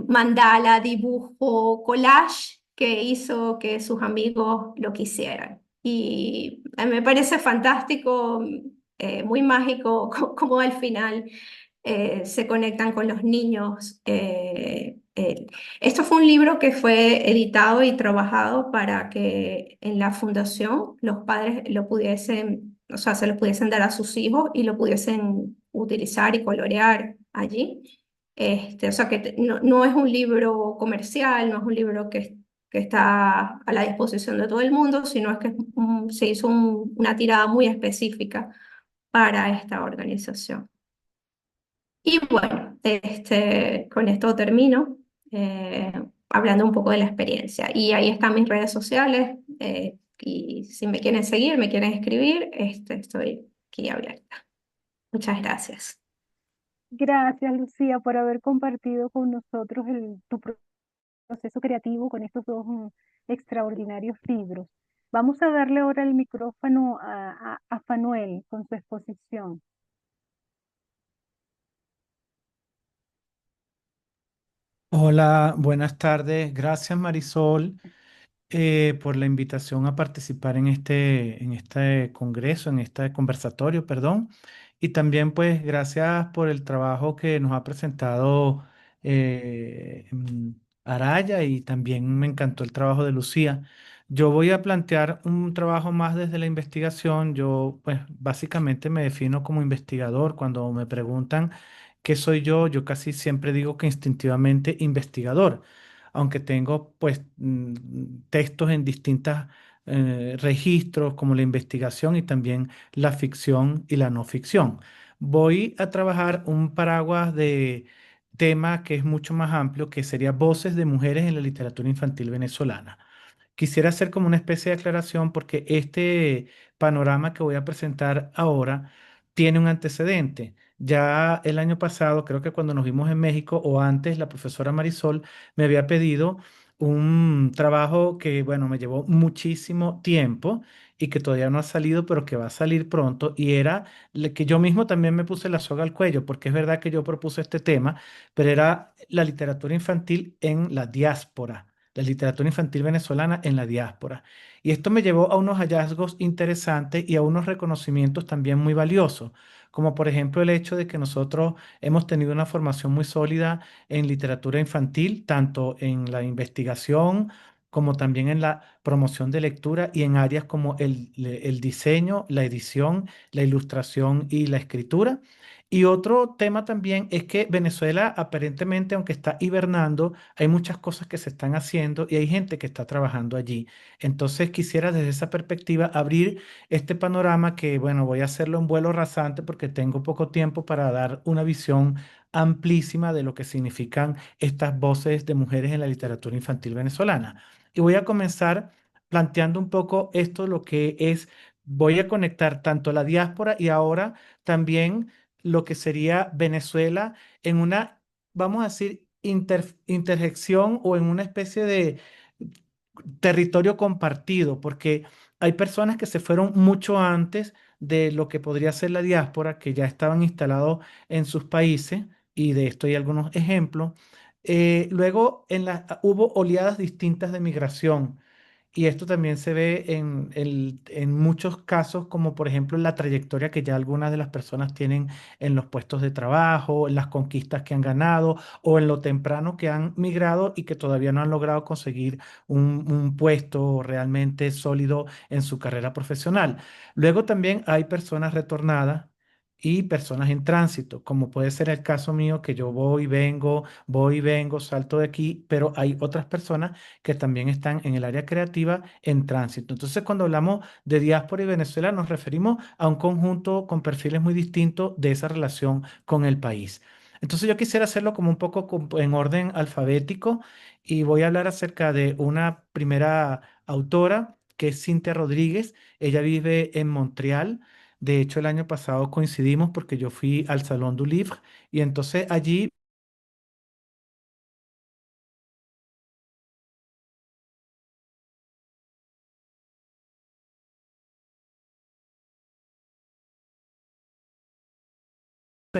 mandala, dibujo, collage que hizo que sus amigos lo quisieran. Y me parece fantástico, muy mágico, como al final se conectan con los niños. Esto fue un libro que fue editado y trabajado para que en la fundación los padres lo pudiesen, o sea, se lo pudiesen dar a sus hijos y lo pudiesen utilizar y colorear allí. O sea que no es un libro comercial, no es un libro que está a la disposición de todo el mundo, sino es que se hizo una tirada muy específica para esta organización. Y bueno, con esto termino hablando un poco de la experiencia. Y ahí están mis redes sociales. Y si me quieren seguir, me quieren escribir, estoy aquí abierta. Muchas gracias. Gracias, Lucía, por haber compartido con nosotros tu proceso creativo con estos dos extraordinarios libros. Vamos a darle ahora el micrófono a Fanuel con su exposición. Hola, buenas tardes. Gracias, Marisol, por la invitación a participar en este congreso, en este conversatorio, perdón. Y también, pues, gracias por el trabajo que nos ha presentado Araya, y también me encantó el trabajo de Lucía. Yo voy a plantear un trabajo más desde la investigación. Yo, pues, básicamente me defino como investigador. Cuando me preguntan qué soy yo casi siempre digo que instintivamente investigador, aunque tengo, pues, textos en distintos registros como la investigación y también la ficción y la no ficción. Voy a trabajar un paraguas de tema que es mucho más amplio, que sería voces de mujeres en la literatura infantil venezolana. Quisiera hacer como una especie de aclaración porque este panorama que voy a presentar ahora tiene un antecedente. Ya el año pasado, creo que cuando nos vimos en México o antes, la profesora Marisol me había pedido un trabajo que, bueno, me llevó muchísimo tiempo y que todavía no ha salido, pero que va a salir pronto. Y era que yo mismo también me puse la soga al cuello, porque es verdad que yo propuse este tema, pero era la literatura infantil en la diáspora, la literatura infantil venezolana en la diáspora. Y esto me llevó a unos hallazgos interesantes y a unos reconocimientos también muy valiosos, como por ejemplo el hecho de que nosotros hemos tenido una formación muy sólida en literatura infantil, tanto en la investigación como también en la promoción de lectura y en áreas como el diseño, la edición, la ilustración y la escritura. Y otro tema también es que Venezuela aparentemente, aunque está hibernando, hay muchas cosas que se están haciendo y hay gente que está trabajando allí. Entonces quisiera desde esa perspectiva abrir este panorama que, bueno, voy a hacerlo en vuelo rasante porque tengo poco tiempo para dar una visión amplísima de lo que significan estas voces de mujeres en la literatura infantil venezolana. Y voy a comenzar planteando un poco esto, lo que es, voy a conectar tanto la diáspora y ahora también lo que sería Venezuela en una, vamos a decir, interjección o en una especie de territorio compartido, porque hay personas que se fueron mucho antes de lo que podría ser la diáspora, que ya estaban instalados en sus países, y de esto hay algunos ejemplos. Luego hubo oleadas distintas de migración. Y esto también se ve en muchos casos, como por ejemplo en la trayectoria que ya algunas de las personas tienen en los puestos de trabajo, en las conquistas que han ganado o en lo temprano que han migrado y que todavía no han logrado conseguir un puesto realmente sólido en su carrera profesional. Luego también hay personas retornadas y personas en tránsito, como puede ser el caso mío, que yo voy y vengo, salto de aquí, pero hay otras personas que también están en el área creativa en tránsito. Entonces, cuando hablamos de diáspora y Venezuela, nos referimos a un conjunto con perfiles muy distintos de esa relación con el país. Entonces, yo quisiera hacerlo como un poco en orden alfabético y voy a hablar acerca de una primera autora que es Cintia Rodríguez. Ella vive en Montreal. De hecho, el año pasado coincidimos porque yo fui al Salón du Livre y entonces allí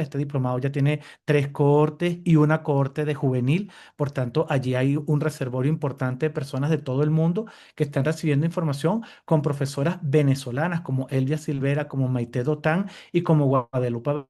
Este diplomado ya tiene 3 cohortes y una cohorte de juvenil. Por tanto, allí hay un reservorio importante de personas de todo el mundo que están recibiendo información con profesoras venezolanas como Elvia Silvera, como Maite Dotán y como Guadalupe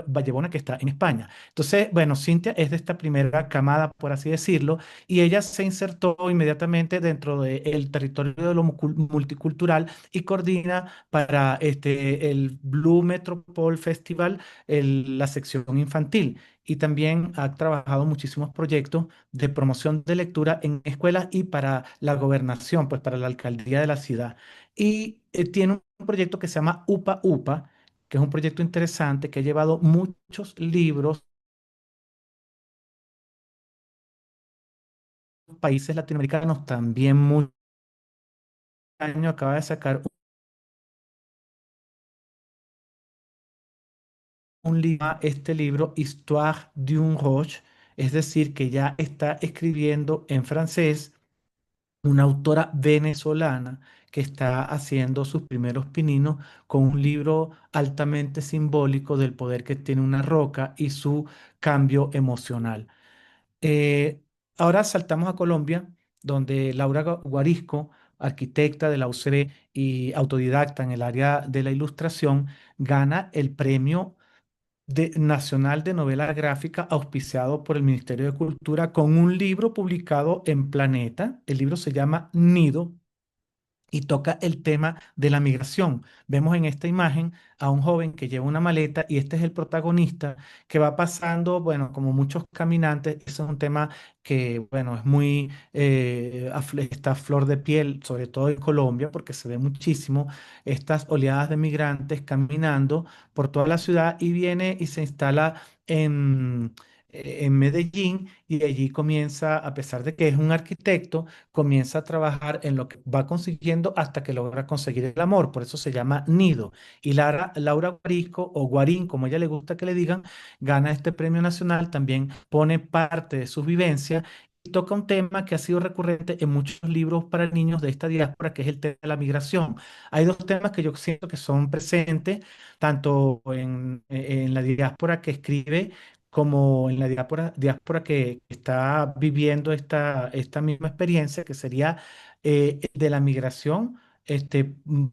Vallebona, que está en España. Entonces, bueno, Cintia es de esta primera camada, por así decirlo, y ella se insertó inmediatamente dentro del territorio de lo multicultural y coordina para el Blue Metropole Festival la sección infantil. Y también ha trabajado muchísimos proyectos de promoción de lectura en escuelas y para la gobernación, pues para la alcaldía de la ciudad. Y tiene un proyecto que se llama UPA UPA, que es un proyecto interesante que ha llevado muchos libros a países latinoamericanos, también muchos años acaba de sacar un libro, este libro, Histoire d'une Roche, es decir, que ya está escribiendo en francés una autora venezolana que está haciendo sus primeros pininos con un libro altamente simbólico del poder que tiene una roca y su cambio emocional. Eh, Ahora saltamos a Colombia, donde Laura Guarisco, arquitecta de la UCB y autodidacta en el área de la ilustración, gana el premio nacional de novela gráfica auspiciado por el Ministerio de Cultura con un libro publicado en Planeta. El libro se llama Nido y toca el tema de la migración. Vemos en esta imagen a un joven que lleva una maleta y este es el protagonista que va pasando, bueno, como muchos caminantes. Ese es un tema que, bueno, es muy, está a flor de piel, sobre todo en Colombia, porque se ve muchísimo estas oleadas de migrantes caminando por toda la ciudad y viene y se instala en Medellín y allí comienza, a pesar de que es un arquitecto, comienza a trabajar en lo que va consiguiendo hasta que logra conseguir el amor. Por eso se llama Nido. Y Laura Guarisco, o Guarín, como a ella le gusta que le digan, gana este premio nacional, también pone parte de sus vivencias y toca un tema que ha sido recurrente en muchos libros para niños de esta diáspora, que es el tema de la migración. Hay dos temas que yo siento que son presentes, tanto en la diáspora que escribe como en la diáspora que está viviendo esta misma experiencia, que sería de la migración.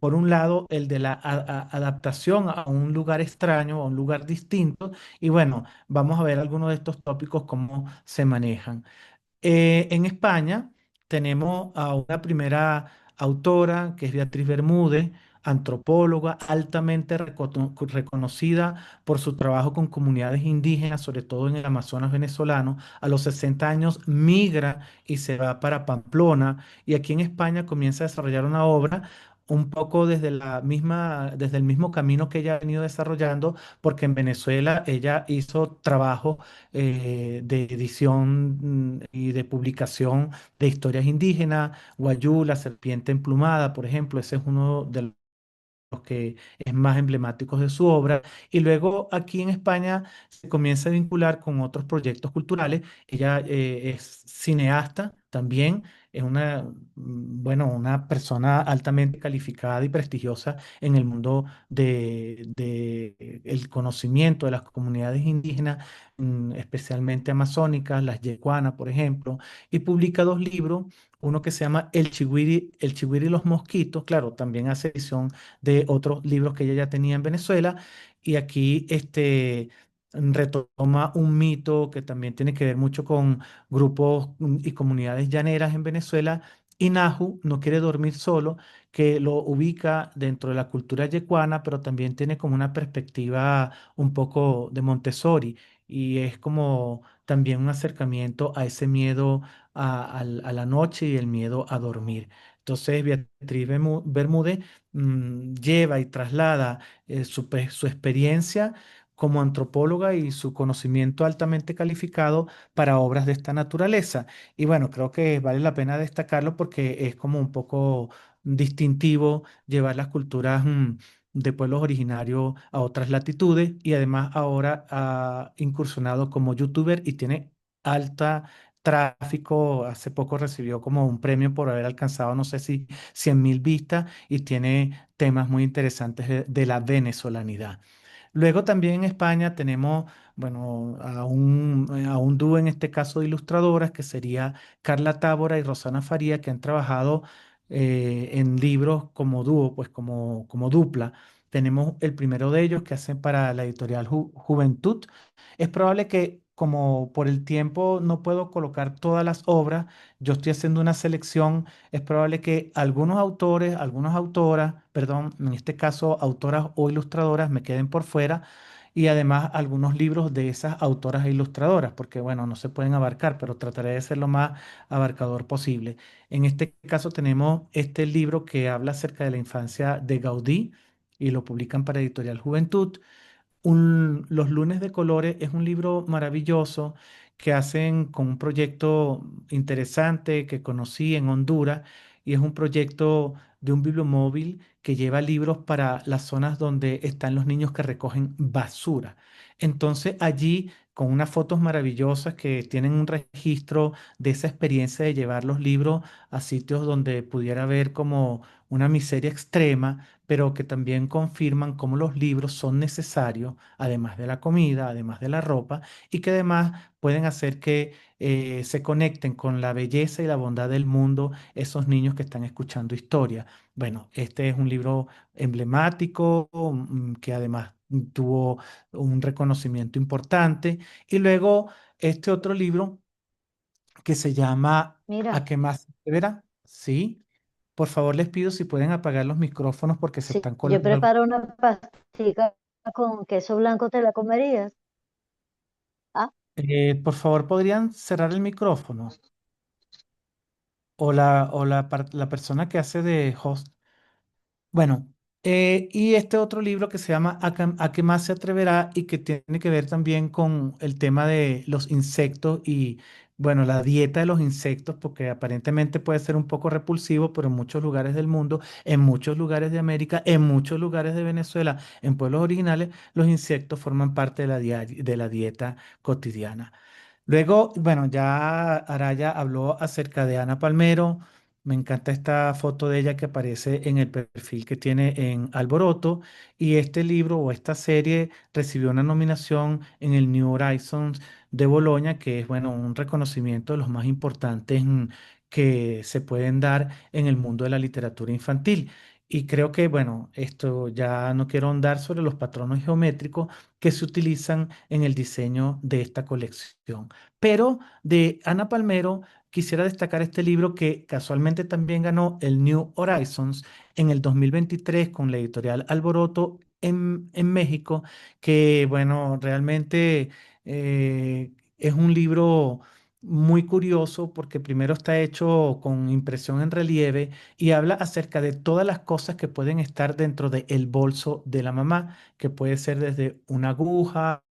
Por un lado, el de la adaptación a un lugar extraño, a un lugar distinto, y bueno, vamos a ver algunos de estos tópicos, cómo se manejan. En España tenemos a una primera autora que es Beatriz Bermúdez, antropóloga altamente reconocida por su trabajo con comunidades indígenas, sobre todo en el Amazonas venezolano. A los 60 años migra y se va para Pamplona y aquí en España comienza a desarrollar una obra un poco desde el mismo camino que ella ha venido desarrollando, porque en Venezuela ella hizo trabajo de edición y de publicación de historias indígenas. Guayú, la serpiente emplumada, por ejemplo, ese es uno de los que es más emblemáticos de su obra. Y luego aquí en España se comienza a vincular con otros proyectos culturales. Ella es cineasta también, es bueno, una persona altamente calificada y prestigiosa en el mundo de el conocimiento de las comunidades indígenas, especialmente amazónicas, las yecuanas, por ejemplo, y publica 2 libros. Uno que se llama El Chigüiri y los mosquitos, claro, también hace edición de otros libros que ella ya tenía en Venezuela. Y aquí retoma un mito que también tiene que ver mucho con grupos y comunidades llaneras en Venezuela. Y Nahu no quiere dormir solo, que lo ubica dentro de la cultura yecuana, pero también tiene como una perspectiva un poco de Montessori. Y es como también un acercamiento a ese miedo a la noche y el miedo a dormir. Entonces, Beatriz Bermúdez lleva y traslada su experiencia como antropóloga y su conocimiento altamente calificado para obras de esta naturaleza. Y bueno, creo que vale la pena destacarlo porque es como un poco distintivo llevar las culturas de pueblos originarios a otras latitudes y además ahora ha incursionado como youtuber y tiene alta tráfico. Hace poco recibió como un premio por haber alcanzado, no sé si 100.000 vistas y tiene temas muy interesantes de la venezolanidad. Luego también en España tenemos, bueno, a un dúo en este caso de ilustradoras que sería Carla Tábora y Rosana Faría, que han trabajado en libros como dúo, pues como dupla. Tenemos el primero de ellos que hacen para la editorial Juventud. Es probable que como por el tiempo no puedo colocar todas las obras, yo estoy haciendo una selección. Es probable que algunos autores, algunas autoras, perdón, en este caso autoras o ilustradoras me queden por fuera, y además algunos libros de esas autoras e ilustradoras, porque bueno, no se pueden abarcar, pero trataré de ser lo más abarcador posible. En este caso tenemos este libro que habla acerca de la infancia de Gaudí y lo publican para Editorial Juventud. Los lunes de colores es un libro maravilloso que hacen con un proyecto interesante que conocí en Honduras, y es un proyecto de un bibliomóvil que lleva libros para las zonas donde están los niños que recogen basura. Entonces allí, con unas fotos maravillosas que tienen un registro de esa experiencia de llevar los libros a sitios donde pudiera haber como una miseria extrema, pero que también confirman cómo los libros son necesarios, además de la comida, además de la ropa, y que además pueden hacer que se conecten con la belleza y la bondad del mundo esos niños que están escuchando historia. Bueno, este es un libro emblemático, que además tuvo un reconocimiento importante. Y luego este otro libro que se llama ¿A Mira, qué más se verá? Sí. Por favor, les pido si pueden apagar los micrófonos porque se si están yo colando algo. preparo una pastica con queso blanco, ¿te la comerías? Ah, Por favor, ¿podrían cerrar el micrófono? La persona que hace de host. Bueno, y este otro libro que se llama ¿A qué más se atreverá? Y que tiene que ver también con el tema de los insectos y, bueno, la dieta de los insectos, porque aparentemente puede ser un poco repulsivo, pero en muchos lugares del mundo, en muchos lugares de América, en muchos lugares de Venezuela, en pueblos originales, los insectos forman parte de de la dieta cotidiana. Luego, bueno, ya Araya habló acerca de Ana Palmero. Me encanta esta foto de ella que aparece en el perfil que tiene en Alboroto. Y este libro o esta serie recibió una nominación en el New Horizons de Boloña, que es, bueno, un reconocimiento de los más importantes que se pueden dar en el mundo de la literatura infantil. Y creo que, bueno, esto ya no quiero ahondar sobre los patronos geométricos que se utilizan en el diseño de esta colección. Pero de Ana Palmero quisiera destacar este libro que casualmente también ganó el New Horizons en el 2023 con la editorial Alboroto en México, que bueno, realmente es un libro muy curioso porque primero está hecho con impresión en relieve y habla acerca de todas las cosas que pueden estar dentro del bolso de la mamá, que puede ser desde una aguja,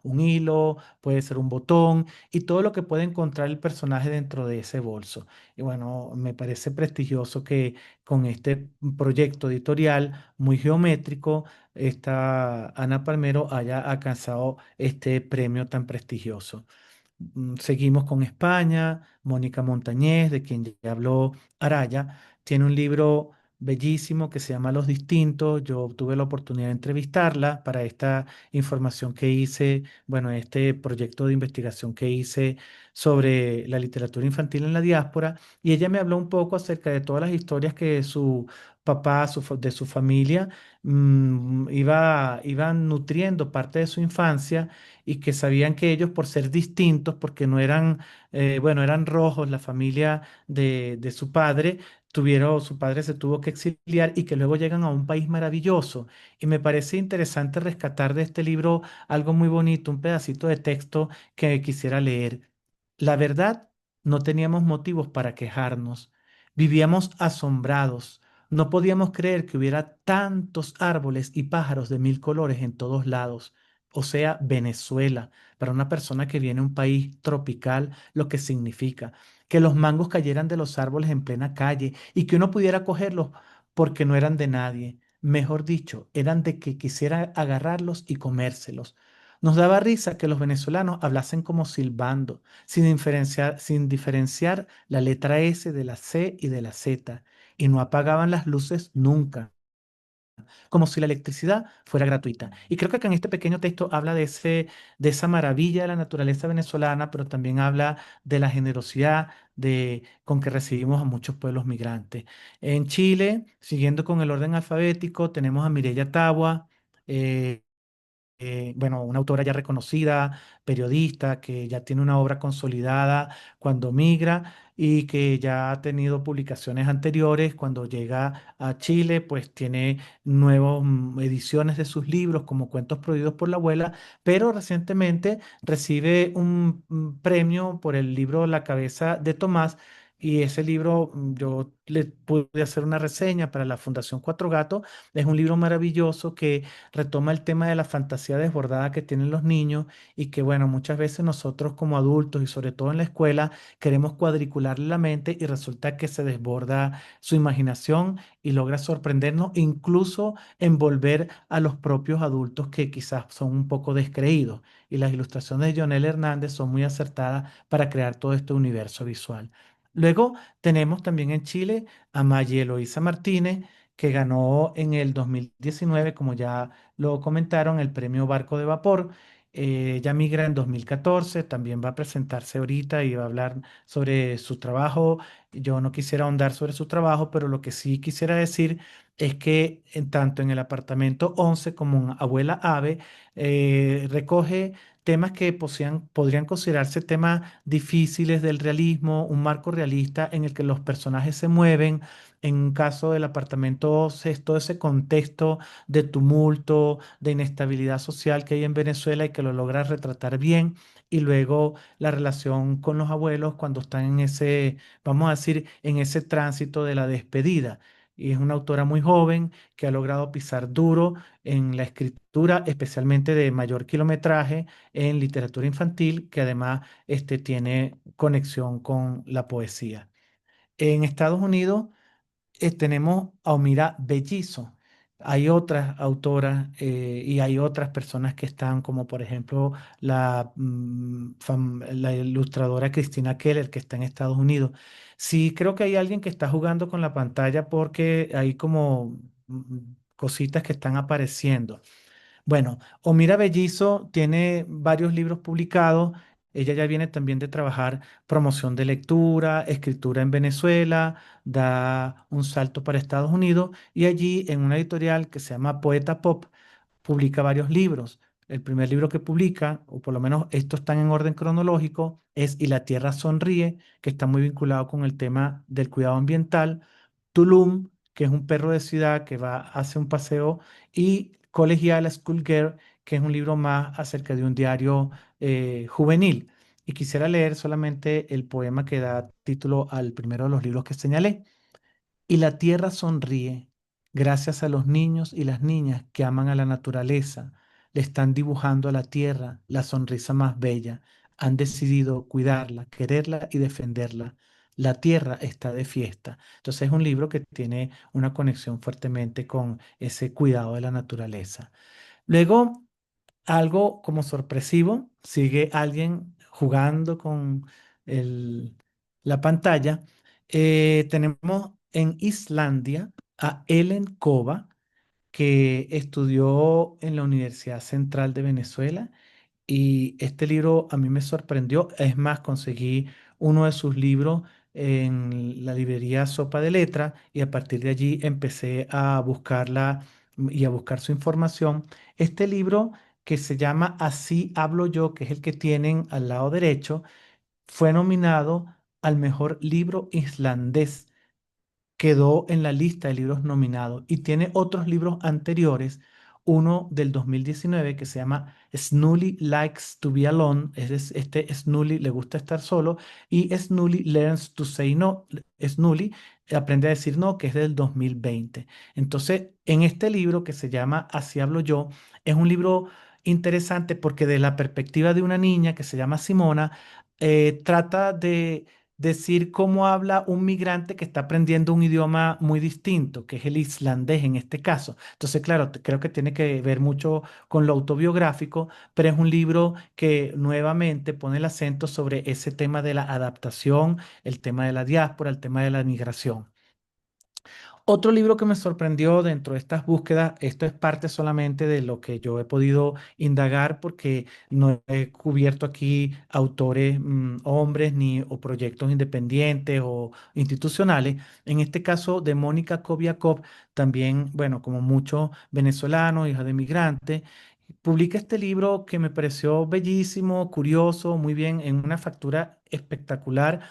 un hilo, puede ser un botón y todo lo que puede encontrar el personaje dentro de ese bolso. Y bueno, me parece prestigioso que con este proyecto editorial muy geométrico, esta Ana Palmero haya alcanzado este premio tan prestigioso. Seguimos con España. Mónica Montañez, de quien ya habló Araya, tiene un libro bellísimo que se llama Los Distintos. Yo tuve la oportunidad de entrevistarla para esta información que hice, bueno, este proyecto de investigación que hice sobre la literatura infantil en la diáspora, y ella me habló un poco acerca de todas las historias que su papá, de su familia, iban nutriendo parte de su infancia, y que sabían que ellos, por ser distintos, porque no eran, bueno, eran rojos, la familia de su padre, su padre se tuvo que exiliar y que luego llegan a un país maravilloso. Y me parece interesante rescatar de este libro algo muy bonito, un pedacito de texto que quisiera leer. La verdad, no teníamos motivos para quejarnos. Vivíamos asombrados. No podíamos creer que hubiera tantos árboles y pájaros de mil colores en todos lados. O sea, Venezuela, para una persona que viene a un país tropical, lo que significa que los mangos cayeran de los árboles en plena calle y que uno pudiera cogerlos porque no eran de nadie. Mejor dicho, eran de que quisiera agarrarlos y comérselos. Nos daba risa que los venezolanos hablasen como silbando, sin diferenciar la letra S de la C y de la Z, y no apagaban las luces nunca. como si la electricidad fuera gratuita. Y creo que acá en este pequeño texto habla de esa maravilla de la naturaleza venezolana, pero también habla de la generosidad con que recibimos a muchos pueblos migrantes. En Chile, siguiendo con el orden alfabético, tenemos a Mireya Tabua. eh, bueno, una autora ya reconocida, periodista, que ya tiene una obra consolidada cuando migra y que ya ha tenido publicaciones anteriores. Cuando llega a Chile, pues tiene nuevas ediciones de sus libros como Cuentos Prohibidos por la Abuela, pero recientemente recibe un premio por el libro La cabeza de Tomás. Y ese libro, yo le pude hacer una reseña para la Fundación Cuatro Gatos. Es un libro maravilloso que retoma el tema de la fantasía desbordada que tienen los niños y que, bueno, muchas veces nosotros como adultos y sobre todo en la escuela queremos cuadricularle la mente y resulta que se desborda su imaginación y logra sorprendernos, incluso envolver a los propios adultos que quizás son un poco descreídos. Y las ilustraciones de Jonel Hernández son muy acertadas para crear todo este universo visual. Luego tenemos también en Chile a Maye Eloísa Martínez, que ganó en el 2019, como ya lo comentaron, el premio Barco de Vapor. Ella migra en 2014, también va a presentarse ahorita y va a hablar sobre su trabajo. Yo no quisiera ahondar sobre su trabajo, pero lo que sí quisiera decir es que tanto en el apartamento 11 como en Abuela Ave recoge temas que podrían considerarse temas difíciles del realismo, un marco realista en el que los personajes se mueven. En un caso del apartamento 12 es todo ese contexto de tumulto, de inestabilidad social que hay en Venezuela y que lo logra retratar bien. Y luego la relación con los abuelos cuando están en ese, vamos a decir, en ese tránsito de la despedida. Y es una autora muy joven que ha logrado pisar duro en la escritura, especialmente de mayor kilometraje en literatura infantil, que además tiene conexión con la poesía. En Estados Unidos tenemos a Omira Bellizo. Hay otras autoras y hay otras personas que están, como por ejemplo la ilustradora Christina Keller, que está en Estados Unidos. Sí, creo que hay alguien que está jugando con la pantalla porque hay como cositas que están apareciendo. Bueno, Omira Bellizo tiene varios libros publicados. Ella ya viene también de trabajar promoción de lectura, escritura en Venezuela, da un salto para Estados Unidos y allí en una editorial que se llama Poeta Pop publica varios libros. El primer libro que publica, o por lo menos estos están en orden cronológico, es Y la Tierra Sonríe, que está muy vinculado con el tema del cuidado ambiental. Tulum, que es un perro de ciudad que va, hace un paseo, y Colegiala Schoolgirl, que es un libro más acerca de un diario juvenil. Y quisiera leer solamente el poema que da título al primero de los libros que señalé. Y la tierra sonríe gracias a los niños y las niñas que aman a la naturaleza. Le están dibujando a la tierra la sonrisa más bella. Han decidido cuidarla, quererla y defenderla. La tierra está de fiesta. Entonces es un libro que tiene una conexión fuertemente con ese cuidado de la naturaleza. Luego, algo como sorpresivo, sigue alguien jugando con el- la pantalla. Tenemos en Islandia a Ellen Kova, que estudió en la Universidad Central de Venezuela y este libro a mí me sorprendió. Es más, conseguí uno de sus libros en la librería Sopa de Letras y a partir de allí empecé a buscarla y a buscar su información. Este libro que se llama Así hablo yo, que es el que tienen al lado derecho, fue nominado al mejor libro islandés, quedó en la lista de libros nominados y tiene otros libros anteriores, uno del 2019 que se llama Snully Likes to Be Alone, este Snully le gusta estar solo, y Snully Learns to Say No, Snully aprende a decir no, que es del 2020. Entonces, en este libro que se llama Así hablo yo, es un libro interesante porque de la perspectiva de una niña que se llama Simona, trata de decir cómo habla un migrante que está aprendiendo un idioma muy distinto, que es el islandés en este caso. Entonces, claro, creo que tiene que ver mucho con lo autobiográfico, pero es un libro que nuevamente pone el acento sobre ese tema de la adaptación, el tema de la diáspora, el tema de la migración. Otro libro que me sorprendió dentro de estas búsquedas, esto es parte solamente de lo que yo he podido indagar porque no he cubierto aquí autores hombres ni o proyectos independientes o institucionales. En este caso de Mónica Kobiakov, también, bueno, como muchos venezolanos, hija de migrantes, publica este libro que me pareció bellísimo, curioso, muy bien, en una factura espectacular,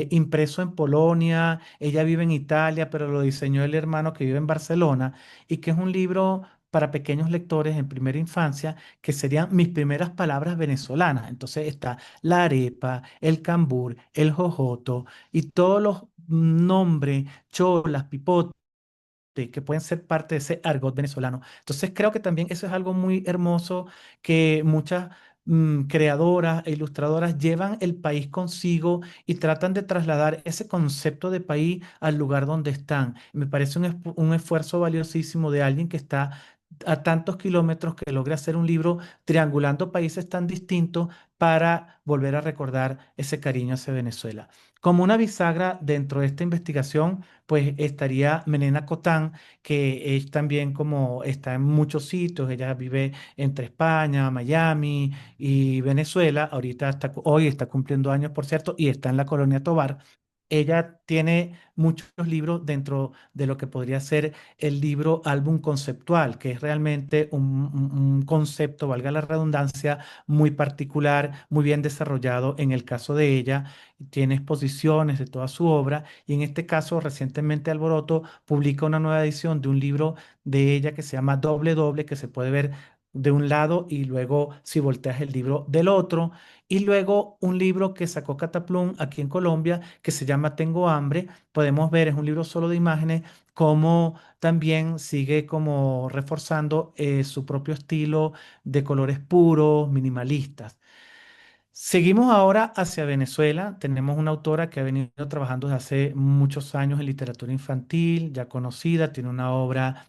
impreso en Polonia. Ella vive en Italia, pero lo diseñó el hermano que vive en Barcelona, y que es un libro para pequeños lectores en primera infancia, que serían mis primeras palabras venezolanas. Entonces está la arepa, el cambur, el jojoto y todos los nombres, cholas, pipotes, que pueden ser parte de ese argot venezolano. Entonces creo que también eso es algo muy hermoso que muchas creadoras e ilustradoras llevan el país consigo y tratan de trasladar ese concepto de país al lugar donde están. Me parece un esfuerzo valiosísimo de alguien que está a tantos kilómetros, que logra hacer un libro triangulando países tan distintos para volver a recordar ese cariño hacia Venezuela. Como una bisagra dentro de esta investigación, pues estaría Menena Cotán, que es también como está en muchos sitios. Ella vive entre España, Miami y Venezuela. Ahorita hoy está cumpliendo años, por cierto, y está en la Colonia Tovar. Ella tiene muchos libros dentro de lo que podría ser el libro álbum conceptual, que es realmente un concepto, valga la redundancia, muy particular, muy bien desarrollado. En el caso de ella, tiene exposiciones de toda su obra, y en este caso, recientemente Alboroto publica una nueva edición de un libro de ella que se llama Doble Doble, que se puede ver de un lado y luego si volteas el libro del otro. Y luego un libro que sacó Cataplum aquí en Colombia que se llama Tengo hambre. Podemos ver, es un libro solo de imágenes, cómo también sigue como reforzando su propio estilo de colores puros, minimalistas. Seguimos ahora hacia Venezuela. Tenemos una autora que ha venido trabajando desde hace muchos años en literatura infantil, ya conocida, tiene una obra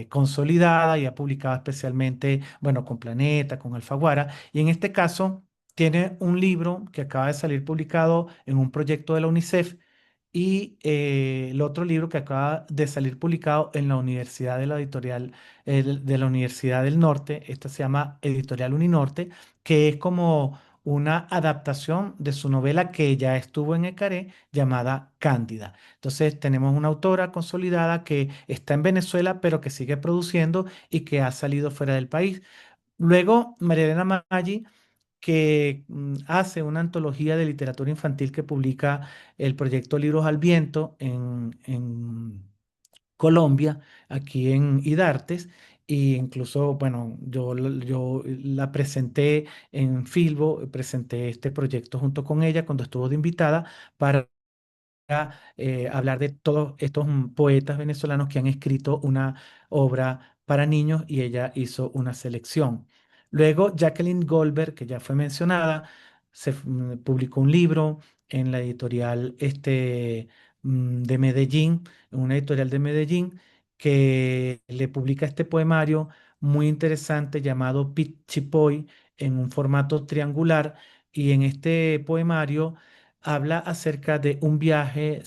consolidada y ha publicado especialmente, bueno, con Planeta, con Alfaguara. Y en este caso tiene un libro que acaba de salir publicado en un proyecto de la UNICEF, y el otro libro que acaba de salir publicado en la Universidad de la Editorial de la Universidad del Norte. Esta se llama Editorial Uninorte, que es como una adaptación de su novela que ya estuvo en Ecaré, llamada Cándida. Entonces tenemos una autora consolidada que está en Venezuela, pero que sigue produciendo y que ha salido fuera del país. Luego, María Elena Maggi, que hace una antología de literatura infantil que publica el proyecto Libros al Viento en Colombia, aquí en IDARTES. E incluso, bueno, yo la presenté en Filbo, presenté este proyecto junto con ella cuando estuvo de invitada para hablar de todos estos poetas venezolanos que han escrito una obra para niños, y ella hizo una selección. Luego, Jacqueline Goldberg, que ya fue mencionada, publicó un libro en la editorial de Medellín, en una editorial de Medellín, que le publica este poemario muy interesante llamado Pichipoy, en un formato triangular. Y en este poemario habla acerca de un viaje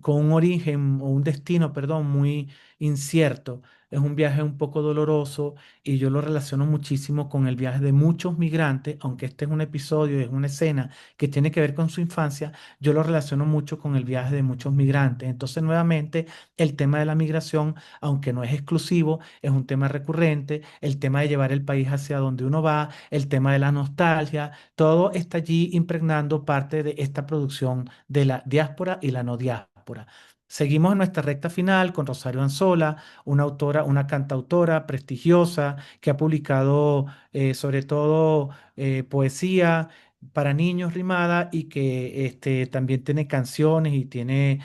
con un origen o un destino, perdón, muy incierto. Es un viaje un poco doloroso, y yo lo relaciono muchísimo con el viaje de muchos migrantes, aunque este es un episodio, es una escena que tiene que ver con su infancia. Yo lo relaciono mucho con el viaje de muchos migrantes. Entonces, nuevamente, el tema de la migración, aunque no es exclusivo, es un tema recurrente. El tema de llevar el país hacia donde uno va, el tema de la nostalgia, todo está allí impregnando parte de esta producción de la diáspora y la no diáspora. Seguimos en nuestra recta final con Rosario Anzola, una autora, una cantautora prestigiosa que ha publicado sobre todo poesía para niños rimada, y que también tiene canciones y tiene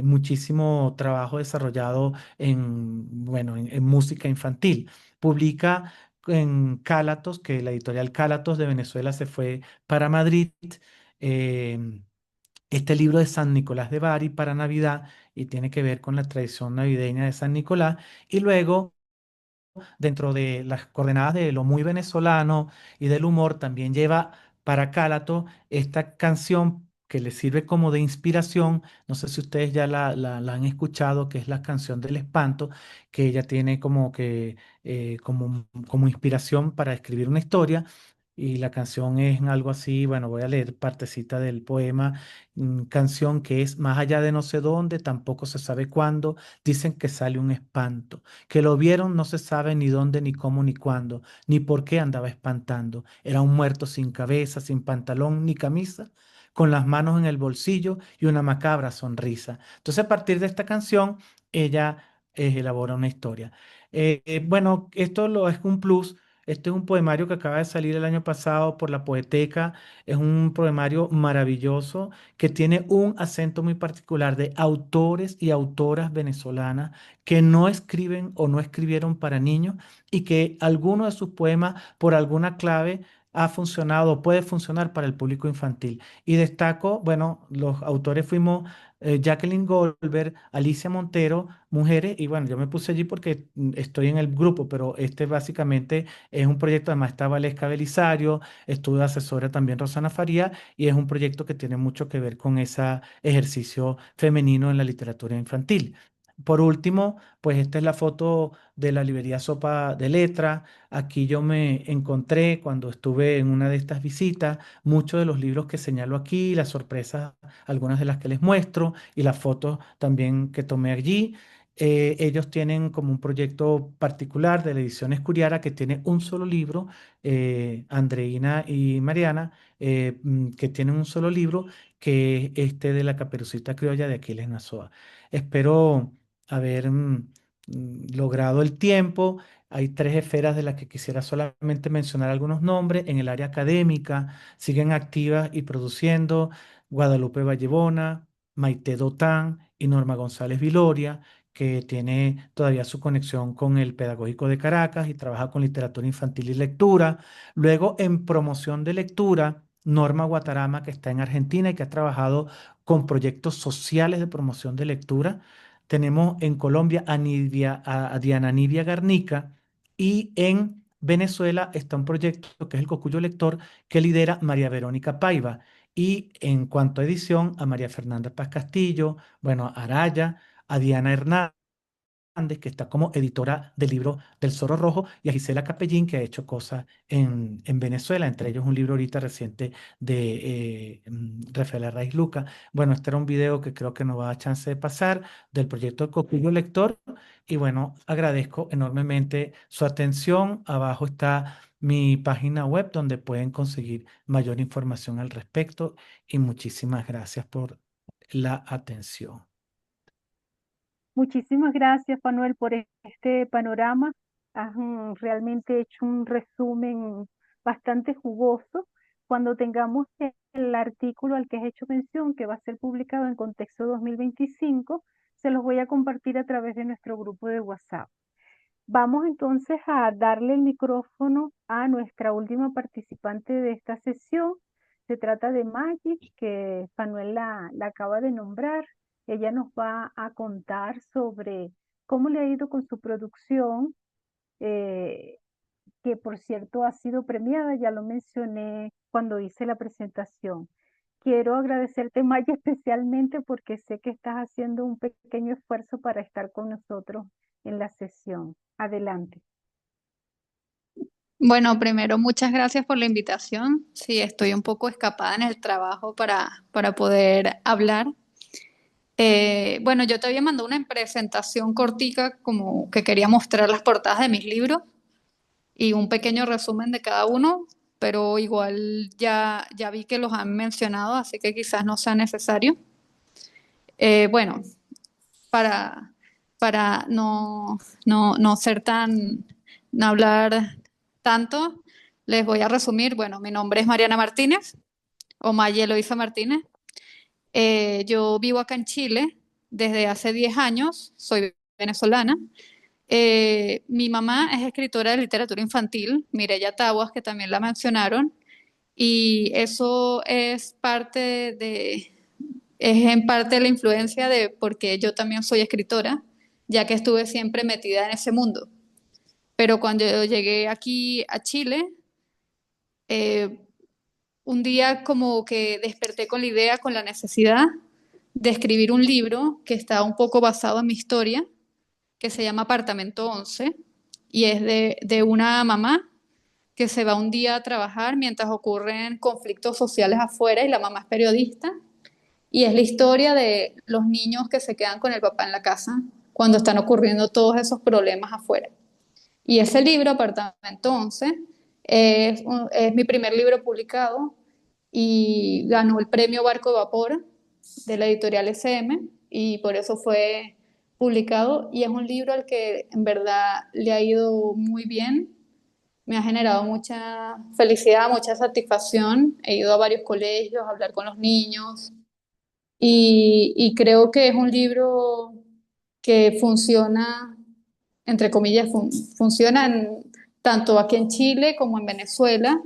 muchísimo trabajo desarrollado bueno, en música infantil. Publica en Cálatos, que la editorial Cálatos de Venezuela se fue para Madrid, eh, este libro de San Nicolás de Bari para Navidad, y tiene que ver con la tradición navideña de San Nicolás. Y luego, dentro de las coordenadas de lo muy venezolano y del humor, también lleva para Cálato esta canción que le sirve como de inspiración. No sé si ustedes ya la han escuchado, que es la canción del espanto, que ella tiene como que como inspiración para escribir una historia. Y la canción es algo así, bueno, voy a leer partecita del poema, canción que es: más allá de no sé dónde, tampoco se sabe cuándo, dicen que sale un espanto, que lo vieron no se sabe ni dónde, ni cómo, ni cuándo, ni por qué andaba espantando. Era un muerto sin cabeza, sin pantalón ni camisa, con las manos en el bolsillo y una macabra sonrisa. Entonces, a partir de esta canción, ella elabora una historia. Bueno, esto es un plus. Este es un poemario que acaba de salir el año pasado por la Poeteca. Es un poemario maravilloso que tiene un acento muy particular de autores y autoras venezolanas que no escriben o no escribieron para niños, y que alguno de sus poemas, por alguna clave, ha funcionado o puede funcionar para el público infantil. Y destaco, bueno, los autores fuimos Jacqueline Goldberg, Alicia Montero, mujeres, y bueno, yo me puse allí porque estoy en el grupo, pero este básicamente es un proyecto. Además está Valesca Belisario, estuvo de asesora también Rosana Faría, y es un proyecto que tiene mucho que ver con ese ejercicio femenino en la literatura infantil. Por último, pues esta es la foto de la librería Sopa de Letra. Aquí yo me encontré, cuando estuve en una de estas visitas, muchos de los libros que señalo aquí, las sorpresas, algunas de las que les muestro, y las fotos también que tomé allí. Ellos tienen como un proyecto particular de la edición Escuriara, que tiene un solo libro, Andreina y Mariana, que tienen un solo libro, que es este de la Caperucita Criolla de Aquiles Nazoa. Espero haber logrado el tiempo. Hay tres esferas de las que quisiera solamente mencionar algunos nombres. En el área académica siguen activas y produciendo Guadalupe Vallebona, Maite Dotán y Norma González Viloria, que tiene todavía su conexión con el Pedagógico de Caracas y trabaja con literatura infantil y lectura. Luego, en promoción de lectura, Norma Guatarama, que está en Argentina y que ha trabajado con proyectos sociales de promoción de lectura. Tenemos en Colombia a Diana Nivia Garnica, y en Venezuela está un proyecto que es el Cocuyo Lector, que lidera María Verónica Paiva. Y en cuanto a edición, a María Fernanda Paz Castillo, bueno, a Araya, a Diana Hernández, que está como editora del libro del Zorro Rojo, y a Gisela Capellín, que ha hecho cosas en Venezuela, entre ellos un libro ahorita reciente de Rafael Arraiz Luca. Bueno, este era un video que creo que nos va a dar chance de pasar, del proyecto de Cocuyo Lector. Y bueno, agradezco enormemente su atención. Abajo está mi página web donde pueden conseguir mayor información al respecto, y muchísimas gracias por la atención. Muchísimas gracias, Manuel, por este panorama. Has realmente hecho un resumen bastante jugoso. Cuando tengamos el artículo al que has hecho mención, que va a ser publicado en Contexto 2025, se los voy a compartir a través de nuestro grupo de WhatsApp. Vamos entonces a darle el micrófono a nuestra última participante de esta sesión. Se trata de Maggie, que Manuel la acaba de nombrar. Ella nos va a contar sobre cómo le ha ido con su producción, eh, que por cierto ha sido premiada, ya lo mencioné cuando hice la presentación. Quiero agradecerte, Maggie, especialmente porque sé que estás haciendo un pequeño esfuerzo para estar con nosotros en la sesión. Adelante. Bueno, primero, muchas gracias por la invitación. Sí, estoy un poco escapada en el trabajo para poder hablar. Bueno, yo te había mandado una presentación cortica como que quería mostrar las portadas de mis libros y un pequeño resumen de cada uno, pero igual ya vi que los han mencionado, así que quizás no sea necesario. Bueno, para, para no ser no hablar tanto, les voy a resumir. Bueno, mi nombre es Mariana Martínez, o Maye Eloisa Martínez. Yo vivo acá en Chile desde hace 10 años, soy venezolana. Mi mamá es escritora de literatura infantil, Mireya Taguas, que también la mencionaron, y eso es en parte la influencia de porque yo también soy escritora, ya que estuve siempre metida en ese mundo. Pero cuando yo llegué aquí a Chile, eh, un día como que desperté con la idea, con la necesidad de escribir un libro que está un poco basado en mi historia, que se llama Apartamento 11, y es de una mamá que se va un día a trabajar mientras ocurren conflictos sociales afuera y la mamá es periodista. Y es la historia de los niños que se quedan con el papá en la casa cuando están ocurriendo todos esos problemas afuera. Y ese libro, Apartamento 11, es mi primer libro publicado y ganó el premio Barco de Vapor de la editorial SM y por eso fue publicado. Y es un libro al que en verdad le ha ido muy bien. Me ha generado mucha felicidad, mucha satisfacción. He ido a varios colegios a hablar con los niños y creo que es un libro que funciona, entre comillas, funciona tanto aquí en Chile como en Venezuela,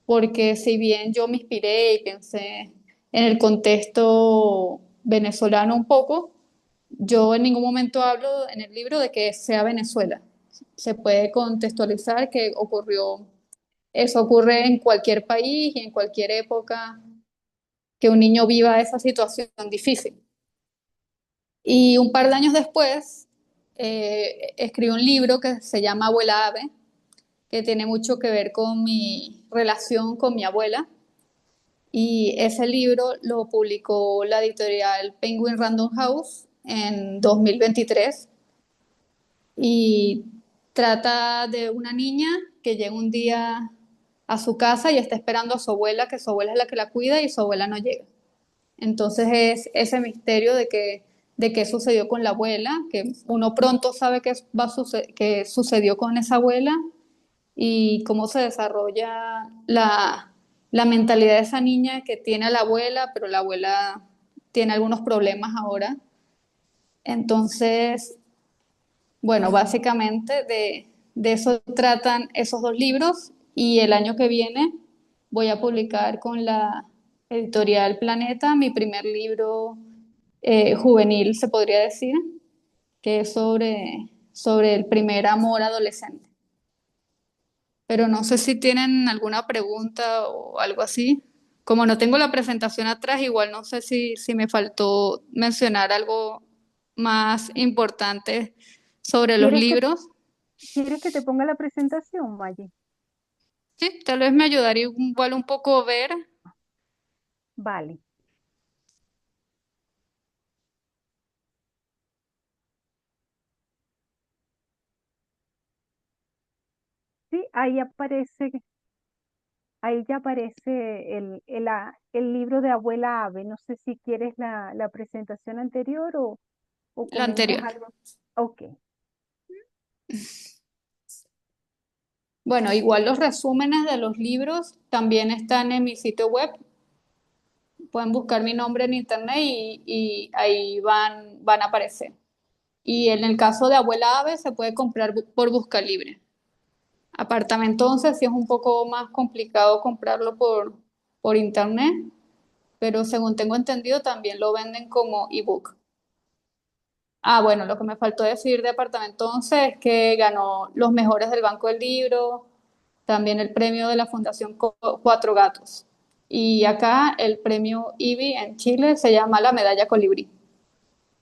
porque si bien yo me inspiré y pensé en el contexto venezolano un poco, yo en ningún momento hablo en el libro de que sea Venezuela. Se puede contextualizar que eso ocurre en cualquier país y en cualquier época que un niño viva esa situación difícil. Y un par de años después, escribí un libro que se llama Abuela Ave, que tiene mucho que ver con mi relación con mi abuela. Y ese libro lo publicó la editorial Penguin Random House en 2023 y trata de una niña que llega un día a su casa y está esperando a su abuela, que su abuela es la que la cuida y su abuela no llega. Entonces es ese misterio de qué sucedió con la abuela, que uno pronto sabe que sucedió con esa abuela y cómo se desarrolla la mentalidad de esa niña que tiene a la abuela, pero la abuela tiene algunos problemas ahora. Entonces, bueno, básicamente de eso tratan esos dos libros y el año que viene voy a publicar con la editorial Planeta mi primer libro juvenil, se podría decir, que es sobre el primer amor adolescente. Pero no sé si tienen alguna pregunta o algo así. Como no tengo la presentación atrás, igual no sé si me faltó mencionar algo más importante sobre los ¿Quieres que, libros. quieres que te ponga la presentación, Maggie? Sí, tal vez me ayudaría igual un poco ver. Vale. Sí, ahí ya aparece el libro de Abuela Ave. No sé si quieres la presentación anterior o La comentas anterior. algo. Ok. Bueno, igual los resúmenes de los libros también están en mi sitio web. Pueden buscar mi nombre en internet y ahí van a aparecer. Y en el caso de Abuela Ave se puede comprar por Busca Libre. Apartamento 11 sí es un poco más complicado comprarlo por internet, pero según tengo entendido también lo venden como ebook. Ah, bueno, lo que me faltó decir de Apartamento 11 es que ganó los mejores del Banco del Libro, también el premio de la Fundación Cuatro Gatos. Y acá el premio IBI en Chile se llama la Medalla Colibrí.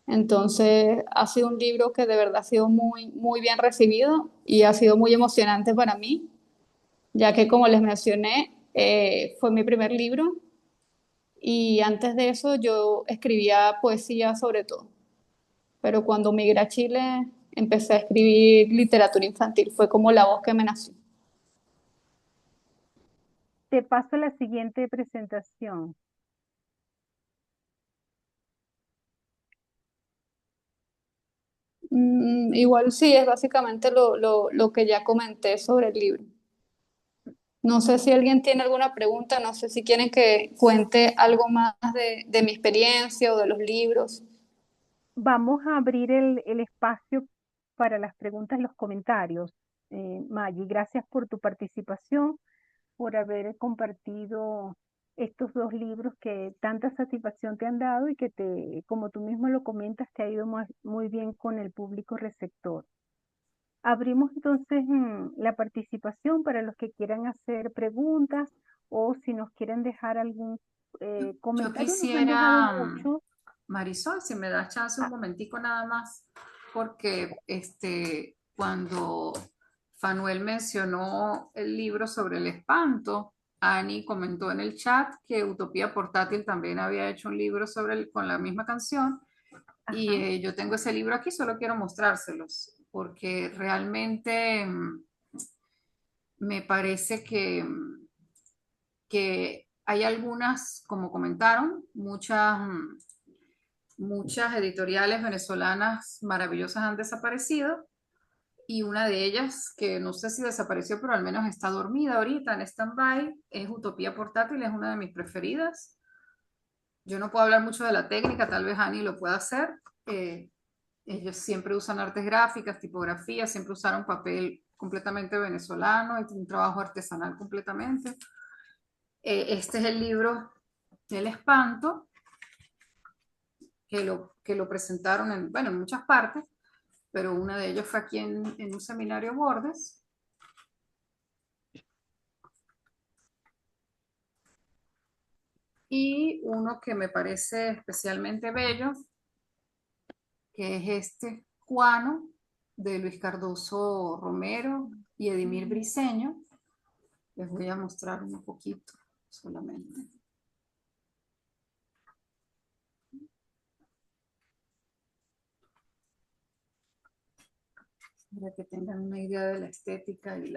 Entonces ha sido un libro que de verdad ha sido muy, muy bien recibido y ha sido muy emocionante para mí, ya que como les mencioné, fue mi primer libro y antes de eso yo escribía poesía sobre todo, pero cuando migré a Chile empecé a escribir literatura infantil, fue como la voz que me nació. Te paso la siguiente presentación. Igual sí, es básicamente lo que ya comenté sobre el libro. No sé si alguien tiene alguna pregunta, no sé si quieren que cuente algo más de mi experiencia o de los libros. Vamos a abrir el espacio para las preguntas y los comentarios. Maggie, gracias por tu participación, por haber compartido estos dos libros que tanta satisfacción te han dado y que como tú mismo lo comentas, te ha ido muy bien con el público receptor. Abrimos entonces la participación para los que quieran hacer preguntas o si nos quieren dejar algún Yo comentario. Nos han dejado quisiera, muchos. Marisol, si me das chance un Ah, momentico nada más, porque cuando Fanuel mencionó el libro sobre el espanto, Ani comentó en el chat que Utopía Portátil también había hecho un libro con la misma canción, y ajá. yo tengo ese libro aquí, solo quiero mostrárselos, porque realmente me parece que hay algunas, como comentaron, muchas editoriales venezolanas maravillosas han desaparecido, y una de ellas, que no sé si desapareció, pero al menos está dormida ahorita en stand-by, es Utopía Portátil, es una de mis preferidas. Yo no puedo hablar mucho de la técnica, tal vez Ani lo pueda hacer. Eh, Ellos siempre usan artes gráficas, tipografía, siempre usaron papel completamente venezolano, es un trabajo artesanal completamente. Este es el libro del espanto, que lo presentaron bueno, en muchas partes, pero una de ellos fue aquí en un seminario Bordes. Y uno que me parece especialmente bello, que es este Juano, de Luis Cardoso Romero y Edimir Briceño. Les voy a mostrar un poquito solamente, para que tengan una idea de la estética y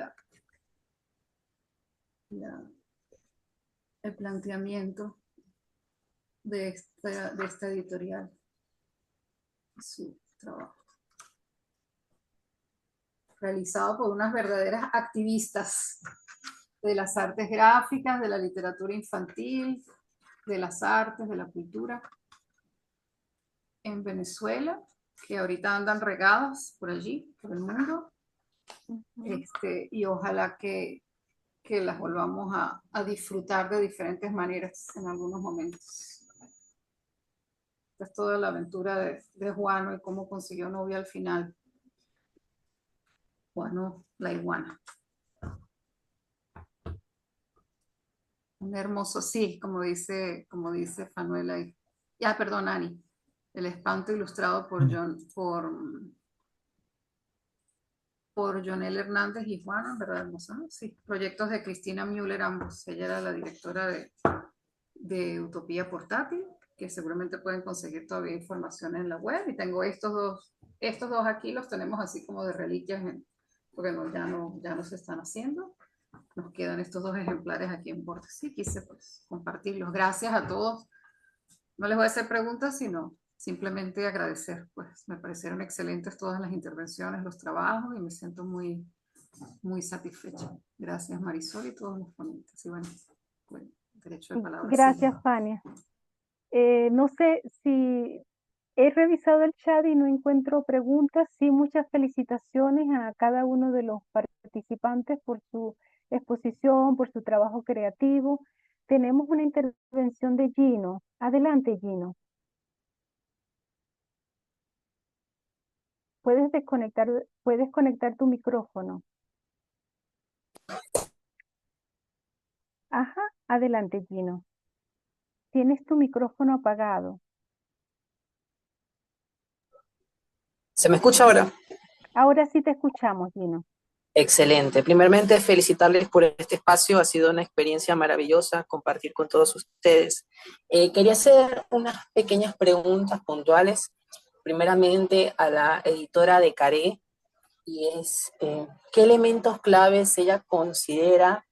el planteamiento de esta editorial, su trabajo, realizado por unas verdaderas activistas de las artes gráficas, de la literatura infantil, de las artes, de la cultura en Venezuela, que ahorita andan regadas por allí, por el mundo, y ojalá que las volvamos a disfrutar de diferentes maneras en algunos momentos. Esta es toda la aventura de Juano y cómo consiguió novia al final. Juano, la iguana. Un hermoso, sí, como dice Fanuela. Perdón, Ani. El espanto ilustrado por Jonel Hernández y Juana, ¿verdad, hermosa? Sí, proyectos de Cristina Müller, ambos. Ella era la directora de Utopía Portátil, que seguramente pueden conseguir todavía información en la web. Y tengo estos dos aquí, los tenemos así como de reliquias, porque ya no se están haciendo. Nos quedan estos dos ejemplares aquí en Bordes. Sí, quise pues compartirlos. Gracias a todos. No les voy a hacer preguntas, sino simplemente agradecer. Pues me parecieron excelentes todas las intervenciones, los trabajos, y me siento muy, muy satisfecha. Gracias, Marisol, y todos los ponentes. Y bueno, derecho de palabra. Gracias, Sí. Fania. No sé si he revisado el chat y no encuentro preguntas. Sí, muchas felicitaciones a cada uno de los participantes por su exposición, por su trabajo creativo. Tenemos una intervención de Gino. Adelante, Gino. Puedes conectar tu micrófono. Ajá, adelante, Gino. Tienes tu micrófono apagado. ¿Se me escucha ahora? Ahora sí te escuchamos, Gino. Excelente. Primeramente, felicitarles por este espacio. Ha sido una experiencia maravillosa compartir con todos ustedes. Quería hacer unas pequeñas preguntas puntuales. Primeramente, a la editora de Caré, y es, ¿qué elementos claves ella considera,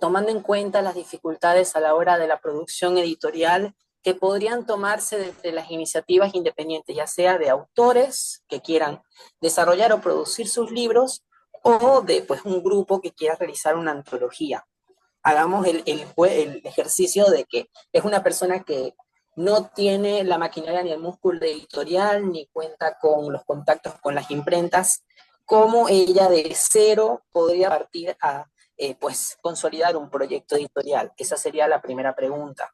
tomando en cuenta las dificultades a la hora de la producción editorial, que podrían tomarse desde las iniciativas independientes, ya sea de autores que quieran desarrollar o producir sus libros, o de pues, un grupo que quiera realizar una antología? Hagamos el ejercicio de que es una persona que no tiene la maquinaria ni el músculo editorial, ni cuenta con los contactos con las imprentas. ¿Cómo ella de cero podría partir a pues, consolidar un proyecto editorial? Esa sería la primera pregunta.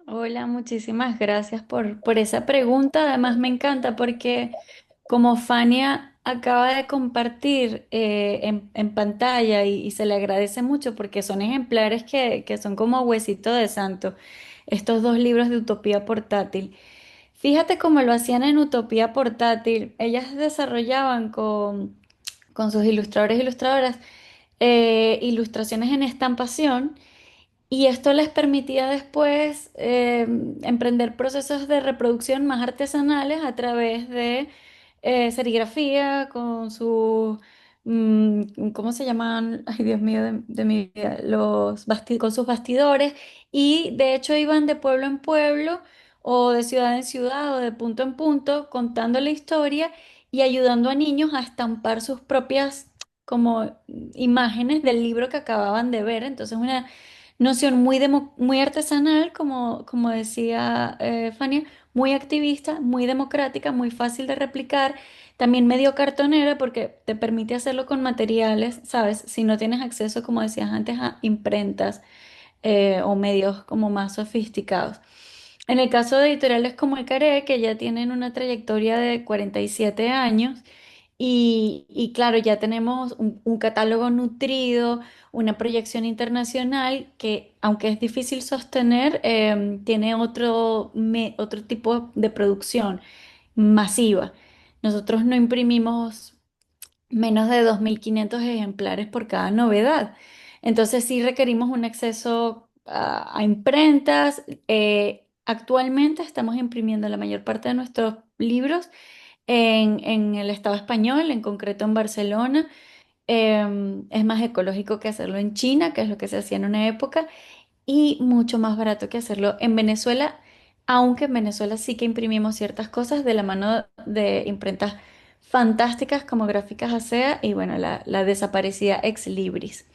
Hola, muchísimas gracias por esa pregunta. Además, me encanta porque como Fania acaba de compartir en pantalla y se le agradece mucho porque son ejemplares que son como huesito de santo, estos dos libros de Utopía Portátil. Fíjate cómo lo hacían en Utopía Portátil. Ellas desarrollaban con sus ilustradores e ilustradoras ilustraciones en estampación y esto les permitía después emprender procesos de reproducción más artesanales a través de serigrafía con sus, ¿cómo se llaman? Ay, Dios mío, de mi vida, con sus bastidores. Y de hecho iban de pueblo en pueblo o de ciudad en ciudad o de punto en punto contando la historia y ayudando a niños a estampar sus propias como imágenes del libro que acababan de ver. Entonces, una noción muy artesanal, como decía Fania, muy activista, muy democrática, muy fácil de replicar, también medio cartonera porque te permite hacerlo con materiales, ¿sabes? Si no tienes acceso, como decías antes, a imprentas o medios como más sofisticados. En el caso de editoriales como Ecaré, que ya tienen una trayectoria de 47 años, y claro, ya tenemos un catálogo nutrido, una proyección internacional que, aunque es difícil sostener, tiene otro tipo de producción masiva. Nosotros no imprimimos menos de 2.500 ejemplares por cada novedad. Entonces sí requerimos un acceso a imprentas. Actualmente estamos imprimiendo la mayor parte de nuestros libros en el Estado español, en concreto en Barcelona. Es más ecológico que hacerlo en China, que es lo que se hacía en una época, y mucho más barato que hacerlo en Venezuela, aunque en Venezuela sí que imprimimos ciertas cosas de la mano de imprentas fantásticas como Gráficas ASEA y bueno, la desaparecida Ex Libris.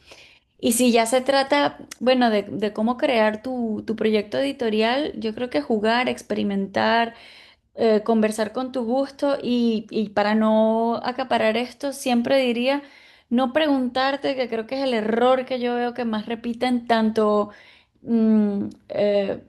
Y si ya se trata, bueno, de cómo crear tu proyecto editorial, yo creo que jugar, experimentar, conversar con tu gusto y para no acaparar esto, siempre diría no preguntarte, que creo que es el error que yo veo que más repiten tanto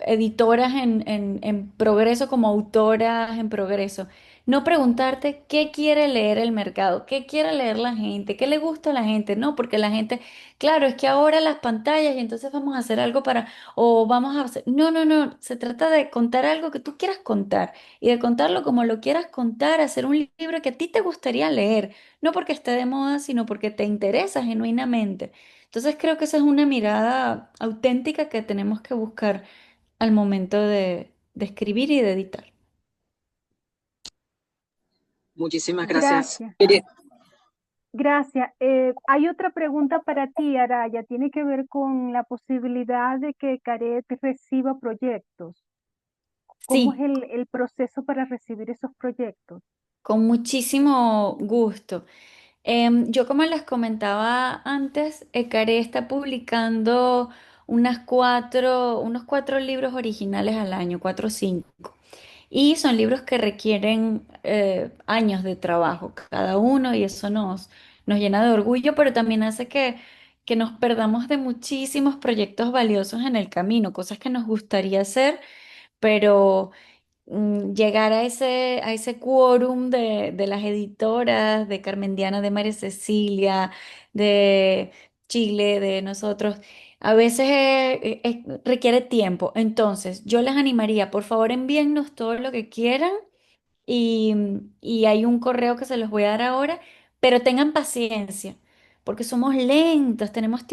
editoras en progreso como autoras en progreso. No preguntarte qué quiere leer el mercado, qué quiere leer la gente, qué le gusta a la gente, no, porque la gente, claro, es que ahora las pantallas y entonces vamos a hacer algo para, o vamos a hacer, no, no, no, se trata de contar algo que tú quieras contar y de contarlo como lo quieras contar, hacer un libro que a ti te gustaría leer, no porque esté de moda, sino porque te interesa genuinamente. Entonces creo que esa es una mirada auténtica que tenemos que buscar al momento de escribir y de editar. Muchísimas gracias. Gracias, gracias. Hay otra pregunta para ti, Araya. Tiene que ver con la posibilidad de que Caret reciba proyectos. ¿Cómo es Sí, el proceso para recibir esos proyectos? con muchísimo gusto. Yo como les comentaba antes, Ecaré está publicando unos 4 libros originales al año, 4 o 5. Y son libros que requieren años de trabajo cada uno y eso nos llena de orgullo, pero también hace que nos perdamos de muchísimos proyectos valiosos en el camino, cosas que nos gustaría hacer, pero llegar a ese quórum de las editoras, de Carmendiana, de María Cecilia, de Chile, de nosotros, a veces requiere tiempo. Entonces, yo les animaría, por favor, envíennos todo lo que quieran y, y hay un correo que se los voy a dar ahora, pero tengan paciencia, porque somos lentos, tenemos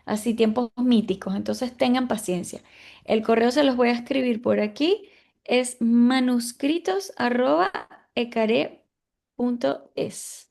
así, tiempos míticos, entonces tengan paciencia. El correo se los voy a escribir por aquí, es manuscritos@ecare.es.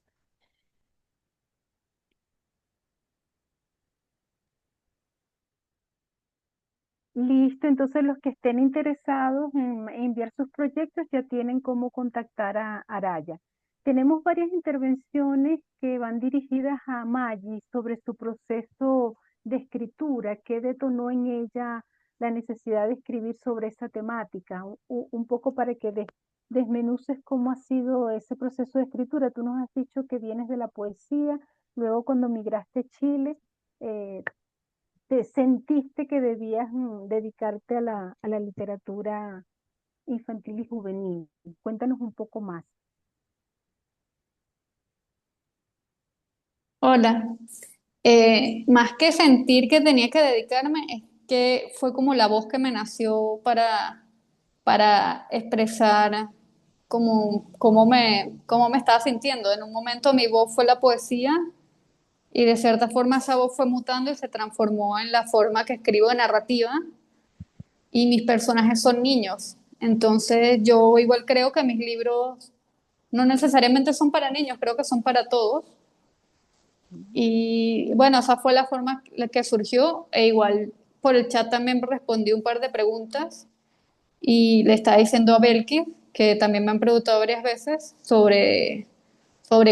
Listo, entonces los que estén interesados en enviar sus proyectos ya tienen cómo contactar a Araya. Tenemos varias intervenciones que van dirigidas a Maggie sobre su proceso de escritura, que detonó en ella la necesidad de escribir sobre esa temática, un poco para que desmenuces cómo ha sido ese proceso de escritura. Tú nos has dicho que vienes de la poesía, luego cuando migraste a Chile, eh, te sentiste que debías dedicarte a la literatura infantil y juvenil. Cuéntanos un poco más. Hola. Más que sentir que tenía que dedicarme, es que fue como la voz que me nació para expresar cómo me estaba sintiendo. En un momento mi voz fue la poesía y de cierta forma esa voz fue mutando y se transformó en la forma que escribo de narrativa y mis personajes son niños. Entonces yo igual creo que mis libros no necesariamente son para niños, creo que son para todos. Y bueno, esa fue la forma la que surgió. E igual por el chat también respondí un par de preguntas y le estaba diciendo a Belkis, que también me han preguntado varias veces, sobre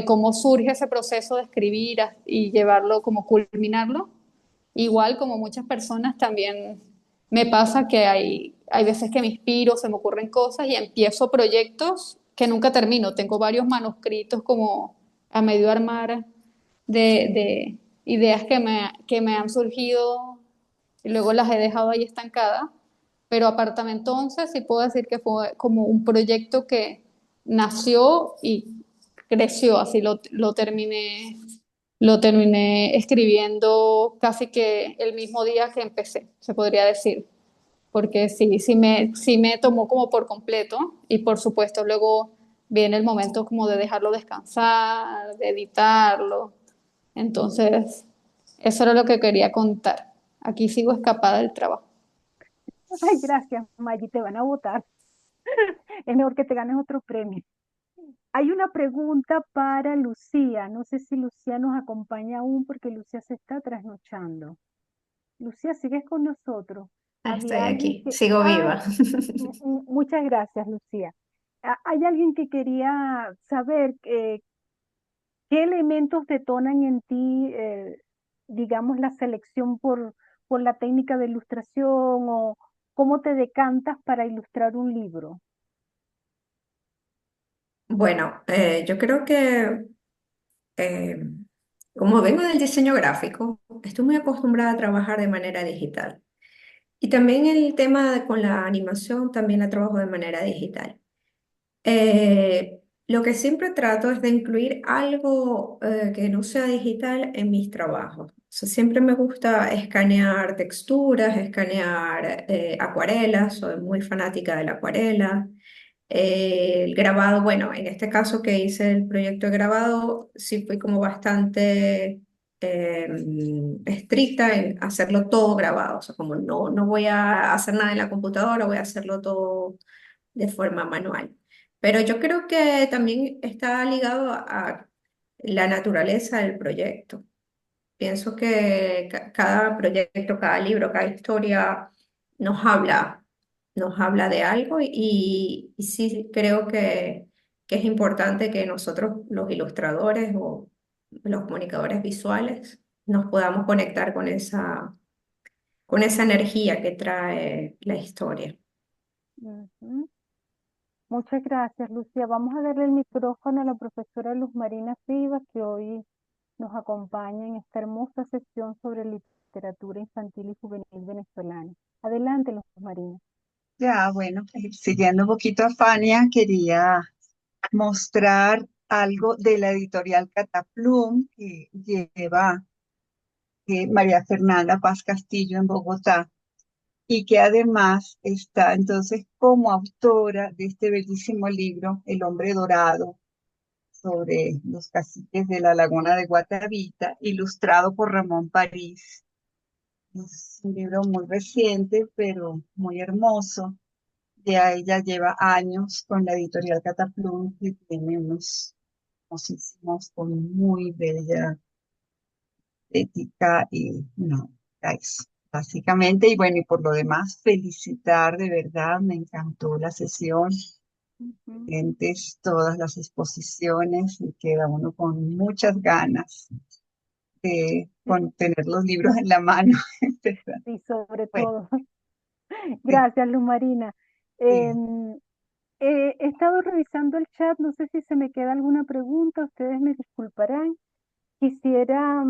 cómo surge ese proceso de escribir y llevarlo, como culminarlo. Igual como muchas personas también me pasa que hay veces que me inspiro, se me ocurren cosas y empiezo proyectos que nunca termino. Tengo varios manuscritos como a medio armar de ideas que me han surgido y luego las he dejado ahí estancadas. Pero Apartamento 11 sí puedo decir que fue como un proyecto que nació y creció, así lo terminé escribiendo casi que el mismo día que empecé, se podría decir, porque sí me tomó como por completo y por supuesto luego viene el momento como de dejarlo descansar, de editarlo. Entonces, eso era lo que quería contar. Aquí sigo escapada del trabajo. Ay, gracias, Maggie, te van a votar. Es mejor que te ganes otro premio. Hay una pregunta para Lucía. No sé si Lucía nos acompaña aún porque Lucía se está trasnochando. Lucía, ¿sigues con nosotros? Estoy Había alguien aquí, que... sigo Ay, viva. muchas gracias, Lucía. Hay alguien que quería saber qué elementos detonan en ti, digamos, la selección por la técnica de ilustración o cómo te decantas para ilustrar un libro. Bueno, yo creo que eh, como vengo del diseño gráfico, estoy muy acostumbrada a trabajar de manera digital. Y también el tema con la animación, también la trabajo de manera digital. Lo que siempre trato es de incluir algo que no sea digital en mis trabajos. O sea, siempre me gusta escanear texturas, escanear acuarelas, soy muy fanática de la acuarela. El grabado, bueno, en este caso que hice el proyecto de grabado, sí fui como bastante estricta en hacerlo todo grabado. O sea, como no voy a hacer nada en la computadora, voy a hacerlo todo de forma manual. Pero yo creo que también está ligado a la naturaleza del proyecto. Pienso que cada proyecto, cada libro, cada historia nos nos habla de algo y sí creo que es importante que nosotros, los ilustradores o los comunicadores visuales, nos podamos conectar con esa energía que trae la historia. Ujú. Muchas gracias, Lucía. Vamos a darle el micrófono a la profesora Luz Marina Rivas, que hoy nos acompaña en esta hermosa sesión sobre literatura infantil y juvenil venezolana. Adelante, Luz Marina. Ya, bueno, siguiendo un poquito a Fania, quería mostrar algo de la editorial Cataplum que lleva María Fernanda Paz Castillo en Bogotá y que además está entonces como autora de este bellísimo libro, El Hombre Dorado, sobre los caciques de la Laguna de Guatavita, ilustrado por Ramón París. Es un libro muy reciente, pero muy hermoso. Ya ella lleva años con la editorial Cataplum, que tiene unos hermosísimos con muy bella ética y no, es básicamente. Y bueno, y por lo demás, felicitar de verdad, me encantó la sesión, Ujú. excelentes todas las exposiciones y queda uno con muchas ganas de tener los libros en la mano. Sí, sobre Bueno, todo. sí, Gracias, Luz Marina. sí. Em, he estado revisando el chat, no sé si se me queda alguna pregunta, ustedes me disculparán. Quisiera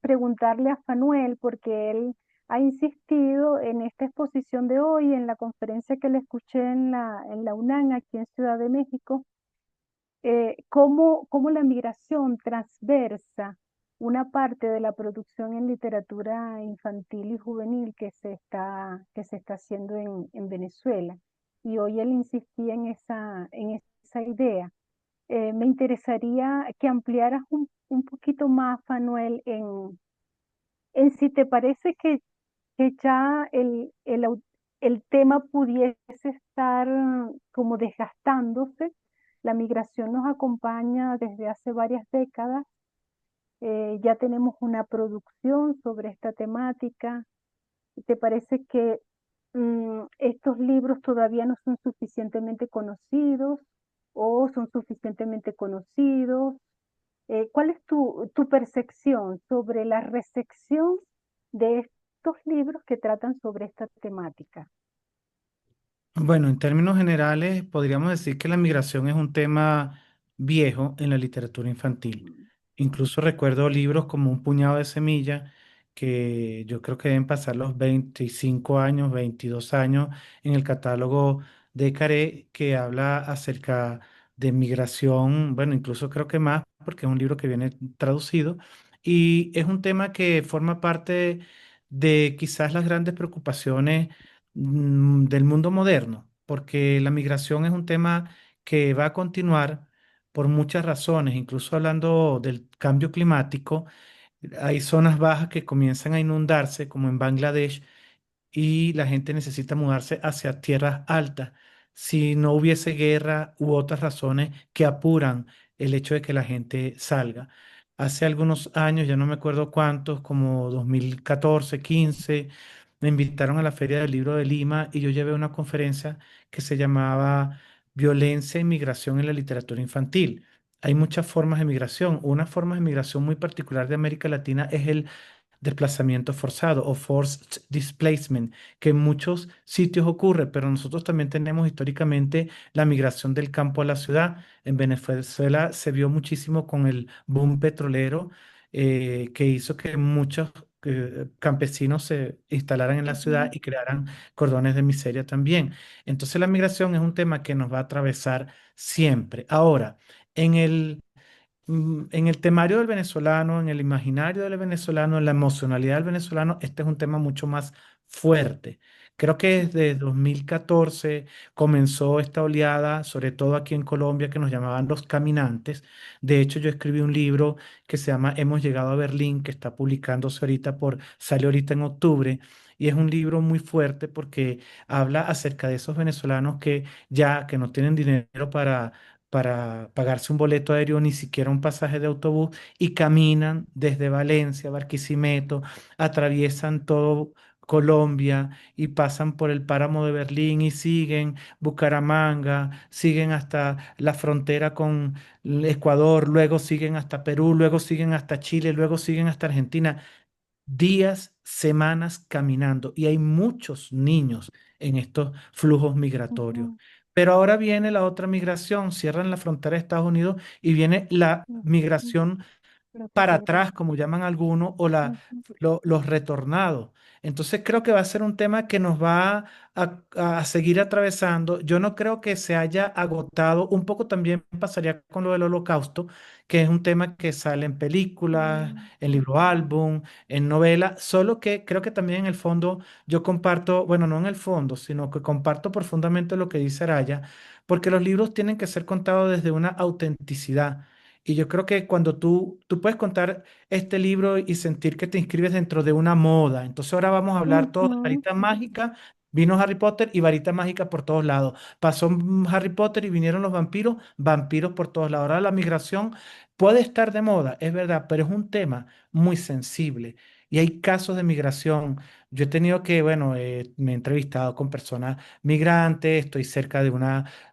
preguntarle a Fanuel, porque él ha insistido en esta exposición de hoy, en la conferencia que le escuché en la UNAM, aquí en Ciudad de México, cómo la migración transversa una parte de la producción en literatura infantil y juvenil que se está haciendo en Venezuela. Y hoy él insistía en esa idea. Me interesaría que ampliaras un poquito más, Manuel, en si te parece que ya el tema pudiese estar como desgastándose. La migración nos acompaña desde hace varias décadas. Ya tenemos una producción sobre esta temática. ¿Te parece que estos libros todavía no son suficientemente conocidos o son suficientemente conocidos? ¿Cuál es tu percepción sobre la recepción de estos libros que tratan sobre esta temática? Bueno, en términos generales, podríamos decir que la migración es un tema viejo en la literatura infantil. Incluso recuerdo libros como Un puñado de semillas, que yo creo que deben pasar los 25 años, 22 años en el catálogo de Caré, que habla acerca de migración, bueno, incluso creo que más, porque es un libro que viene traducido, y es un tema que forma parte de quizás las grandes preocupaciones del mundo moderno, porque la migración es un tema que va a continuar por muchas razones, incluso hablando del cambio climático, hay zonas bajas que comienzan a inundarse, como en Bangladesh, y la gente necesita mudarse hacia tierras altas. Si no hubiese guerra u otras razones que apuran el hecho de que la gente salga. Hace algunos años, ya no me acuerdo cuántos, como 2014, 15, me invitaron a la Feria del Libro de Lima y yo llevé una conferencia que se llamaba Violencia e Migración en la Literatura Infantil. Hay muchas formas de migración. Una forma de migración muy particular de América Latina es el desplazamiento forzado o forced displacement, que en muchos sitios ocurre, pero nosotros también tenemos históricamente la migración del campo a la ciudad. En Venezuela se vio muchísimo con el boom petrolero, que hizo que muchos campesinos se instalaran en la ciudad Ujú, y crearan cordones de miseria también. Entonces la migración es un tema que nos va a atravesar siempre. Ahora, en en el temario del venezolano, en el imaginario del venezolano, en la emocionalidad del venezolano, este es un tema mucho más fuerte. Creo que desde 2014 comenzó esta oleada, sobre todo aquí en Colombia, que nos llamaban los caminantes. De hecho, yo escribí un libro que se llama Hemos llegado a Berlín, que está publicándose ahorita salió ahorita en octubre. Y es un libro muy fuerte porque habla acerca de esos venezolanos que no tienen dinero para pagarse un boleto aéreo, ni siquiera un pasaje de autobús, y caminan desde Valencia, Barquisimeto, atraviesan todo Colombia y pasan por el páramo de Berlín y siguen Bucaramanga, siguen hasta la frontera con el Ecuador, luego siguen hasta Perú, luego siguen hasta Chile, luego siguen hasta Argentina, días, semanas caminando y hay muchos niños en estos flujos migratorios. ujú, Pero ahora viene la otra migración, cierran la frontera de Estados Unidos y viene la ujú. migración Lo que para regresa. atrás, como llaman algunos, o Ujú, los retornados. Entonces creo que va a ser un tema que nos va a seguir atravesando. Yo no creo que se haya agotado. Un poco también pasaría con lo del holocausto, que es un tema que sale en películas, mm, en libro álbum, en novela, solo que creo que también en el fondo yo comparto, bueno, no en el fondo, sino que comparto profundamente lo que dice Araya, porque los libros tienen que ser contados desde una autenticidad. Y yo creo que cuando tú puedes contar este libro y sentir que te inscribes dentro de una moda. Entonces ahora vamos a hablar todos de ujú, varita mágica. Vino Harry Potter y varita mágica por todos lados. Pasó Harry Potter y vinieron los vampiros, vampiros por todos lados. Ahora la migración puede estar de moda, es verdad, pero es un tema muy sensible. Y hay casos de migración. Yo he tenido que, bueno, me he entrevistado con personas migrantes, estoy cerca de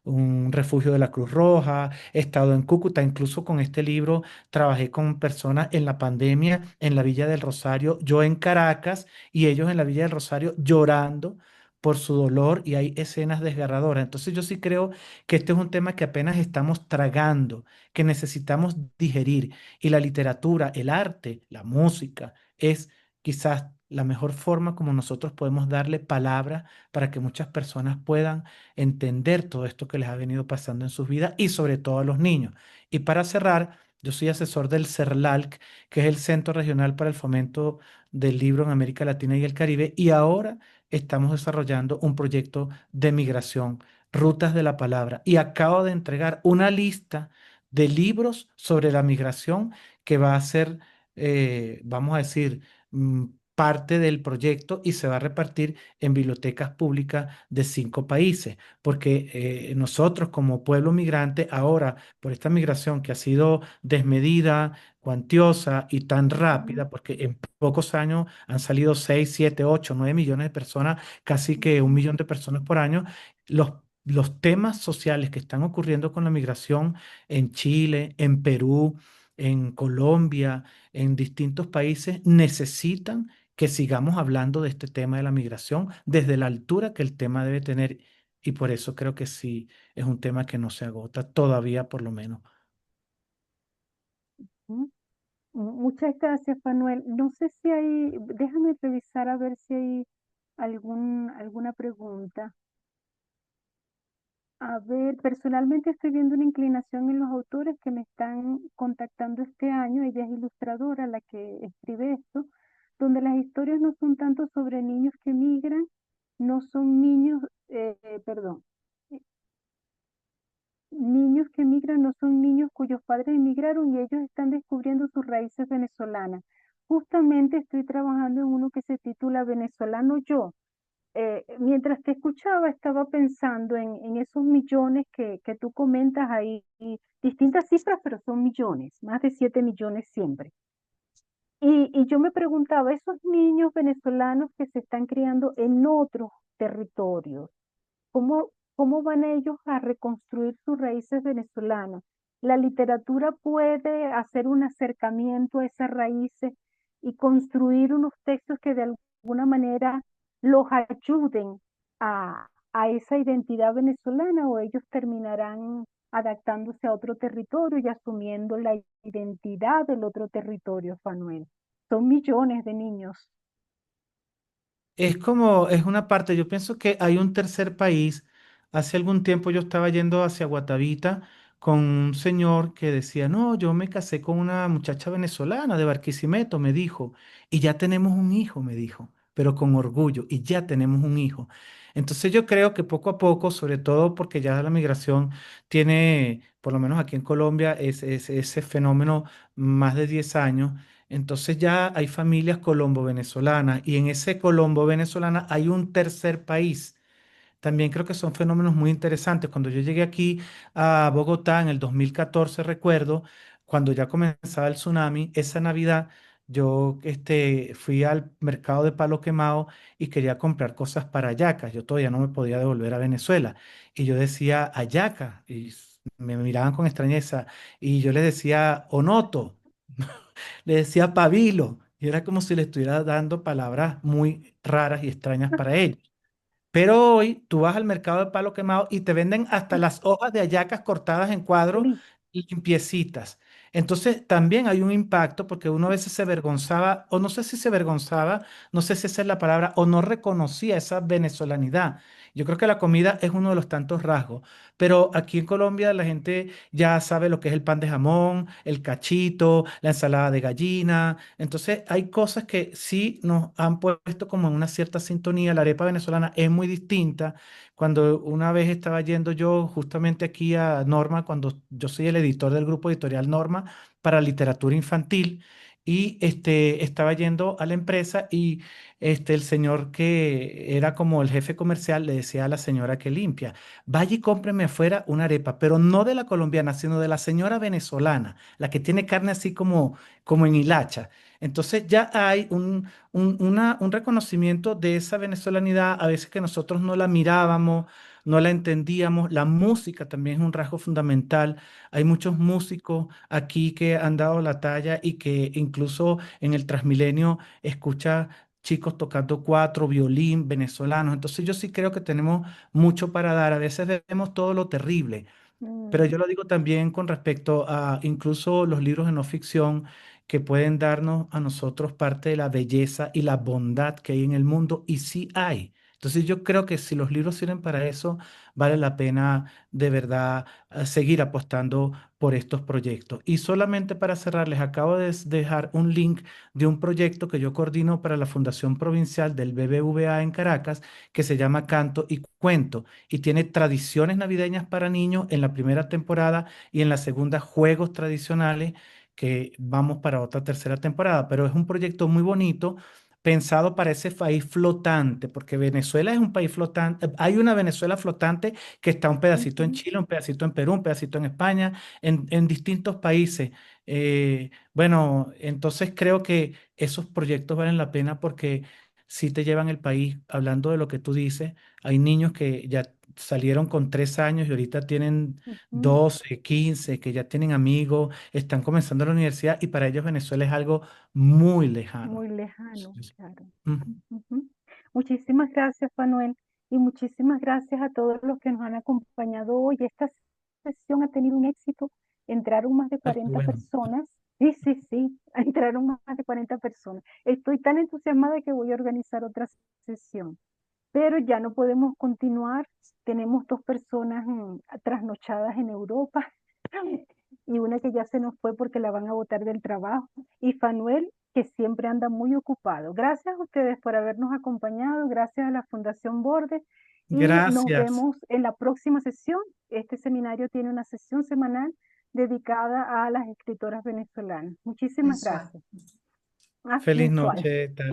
un refugio de la Cruz Roja, he estado en Cúcuta, incluso con este libro trabajé con personas en la pandemia en la Villa del Rosario, yo en Caracas y ellos en la Villa del Rosario llorando por su dolor y hay escenas desgarradoras. Entonces yo sí creo que este es un tema que apenas estamos tragando, que necesitamos digerir y la literatura, el arte, la música es quizás la mejor forma como nosotros podemos darle palabra para que muchas personas puedan entender todo esto que les ha venido pasando en sus vidas y sobre todo a los niños. Y para cerrar, Yo soy asesor del CERLALC, que es el Centro Regional para el Fomento del Libro en América Latina y el Caribe, y ahora estamos desarrollando un proyecto de migración, Rutas de la Palabra, y acabo de entregar una lista de libros sobre la migración que va a ser, vamos a decir, mm, parte del proyecto y se va a repartir en bibliotecas públicas de 5 países, porque nosotros como pueblo migrante ahora, por esta migración que ha sido desmedida, cuantiosa y tan rápida, porque en pocos años han salido 6, 7, 8, 9 millones de personas, casi que 1 millón de personas por año, los temas sociales que están ocurriendo con la migración en Chile, en Perú, en Colombia, en distintos países, necesitan que sigamos hablando de este tema de la migración desde la altura que el tema debe tener. Y por eso creo que sí es un tema que no se agota todavía, por lo menos. ¿Mm? Muchas gracias, Manuel. No sé si hay, déjame revisar a ver si hay alguna pregunta. A ver, personalmente estoy viendo una inclinación en los autores que me están contactando este año. Ella es ilustradora, la que escribe esto, donde las historias no son tanto sobre niños que migran, no son niños, perdón, eh, niños que migran no son niños cuyos padres emigraron y ellos están descubriendo sus raíces venezolanas. Justamente estoy trabajando en uno que se titula Venezolano Yo. Mientras te escuchaba, estaba pensando en esos millones que tú comentas ahí, y distintas cifras, pero son millones, más de 7 millones siempre. Y yo me preguntaba, esos niños venezolanos que se están criando en otros territorios, ¿cómo van ellos a reconstruir sus raíces venezolanas? La literatura puede hacer un acercamiento a esas raíces y construir unos textos que de alguna manera los ayuden a esa identidad venezolana, o ellos terminarán adaptándose a otro territorio y asumiendo la identidad del otro territorio, Fanuel. Son millones de niños. Es una parte, yo pienso que hay un tercer país. Hace algún tiempo yo estaba yendo hacia Guatavita con un señor que decía, no, yo me casé con una muchacha venezolana de Barquisimeto, me dijo, y ya tenemos un hijo, me dijo, pero con orgullo, y ya tenemos un hijo. Entonces yo creo que poco a poco, sobre todo porque ya la migración tiene, por lo menos aquí en Colombia, ese fenómeno más de 10 años. Entonces ya hay familias colombo-venezolanas y en ese colombo-venezolana hay un tercer país. También creo que son fenómenos muy interesantes. Cuando yo llegué aquí a Bogotá en el 2014, recuerdo, cuando ya comenzaba el tsunami, esa Navidad yo fui al mercado de Palo Quemado y quería comprar cosas para hallacas. Yo todavía no me podía devolver a Venezuela. Y yo decía hallaca y me miraban con extrañeza y yo les decía onoto. Le decía pabilo y era como si le estuviera dando palabras muy raras y extrañas para ellos. Pero hoy tú vas al mercado de Palo Quemado y te venden hasta las hojas de hallacas cortadas en cuadros Listo. y limpiecitas. Entonces también hay un impacto porque uno a veces se avergonzaba, o no sé si se avergonzaba, no sé si esa es la palabra, o no reconocía esa venezolanidad. Yo creo que la comida es uno de los tantos rasgos, pero aquí en Colombia la gente ya sabe lo que es el pan de jamón, el cachito, la ensalada de gallina. Entonces hay cosas que sí nos han puesto como en una cierta sintonía. La arepa venezolana es muy distinta. Cuando una vez estaba yendo yo justamente aquí a Norma, cuando yo soy el editor del grupo editorial Norma para literatura infantil, y estaba yendo a la empresa y el señor que era como el jefe comercial le decía a la señora que limpia, vaya y cómpreme afuera una arepa, pero no de la colombiana, sino de la señora venezolana, la que tiene carne así como en hilacha. Entonces ya hay un reconocimiento de esa venezolanidad, a veces que nosotros no la mirábamos, no la entendíamos. La música también es un rasgo fundamental. Hay muchos músicos aquí que han dado la talla y que incluso en el Transmilenio escucha chicos tocando cuatro, violín, venezolanos. Entonces yo sí creo que tenemos mucho para dar. A veces vemos todo lo terrible, pero Mm. yo lo digo también con respecto a incluso los libros de no ficción que pueden darnos a nosotros parte de la belleza y la bondad que hay en el mundo. Y sí hay. Entonces yo creo que si los libros sirven para eso, vale la pena de verdad seguir apostando por estos proyectos. Y solamente para cerrar, les acabo de dejar un link de un proyecto que yo coordino para la Fundación Provincial del BBVA en Caracas, que se llama Canto y Cuento, y tiene tradiciones navideñas para niños en la primera temporada y en la segunda juegos tradicionales, que vamos para otra tercera temporada, pero es un proyecto muy bonito pensado para ese país flotante, porque Venezuela es un país flotante. Hay una Venezuela flotante que está un pedacito en Ujú. Chile, un pedacito en Perú, un pedacito en España, en distintos países. Bueno, entonces creo que esos proyectos valen la pena porque sí te llevan el país. Hablando de lo que tú dices, hay niños que ya salieron con 3 años y ahorita tienen Ujú. 12, 15, que ya tienen amigos, están comenzando la universidad y para ellos Venezuela es algo muy lejano. Muy lejano, claro. Ujú. Ujú. Muchísimas gracias, Manuel, y muchísimas gracias a todos los que nos han acompañado hoy. Esta sesión ha tenido un éxito. Entraron más de Ay, qué 40 bueno. personas. Sí, sí, sí, entraron más de 40 personas. Estoy tan entusiasmada que voy a organizar otra sesión, pero ya no podemos continuar. Tenemos 2 personas trasnochadas en Europa y una que ya se nos fue porque la van a botar del trabajo. Y Fanuel, que siempre anda muy ocupado. Gracias a ustedes por habernos acompañado, gracias a la Fundación Bordes y nos Gracias. vemos en la próxima sesión. Este seminario tiene una sesión semanal dedicada a las escritoras venezolanas. Muchísimas Mensual. gracias. Feliz Mensual. noche, tarde.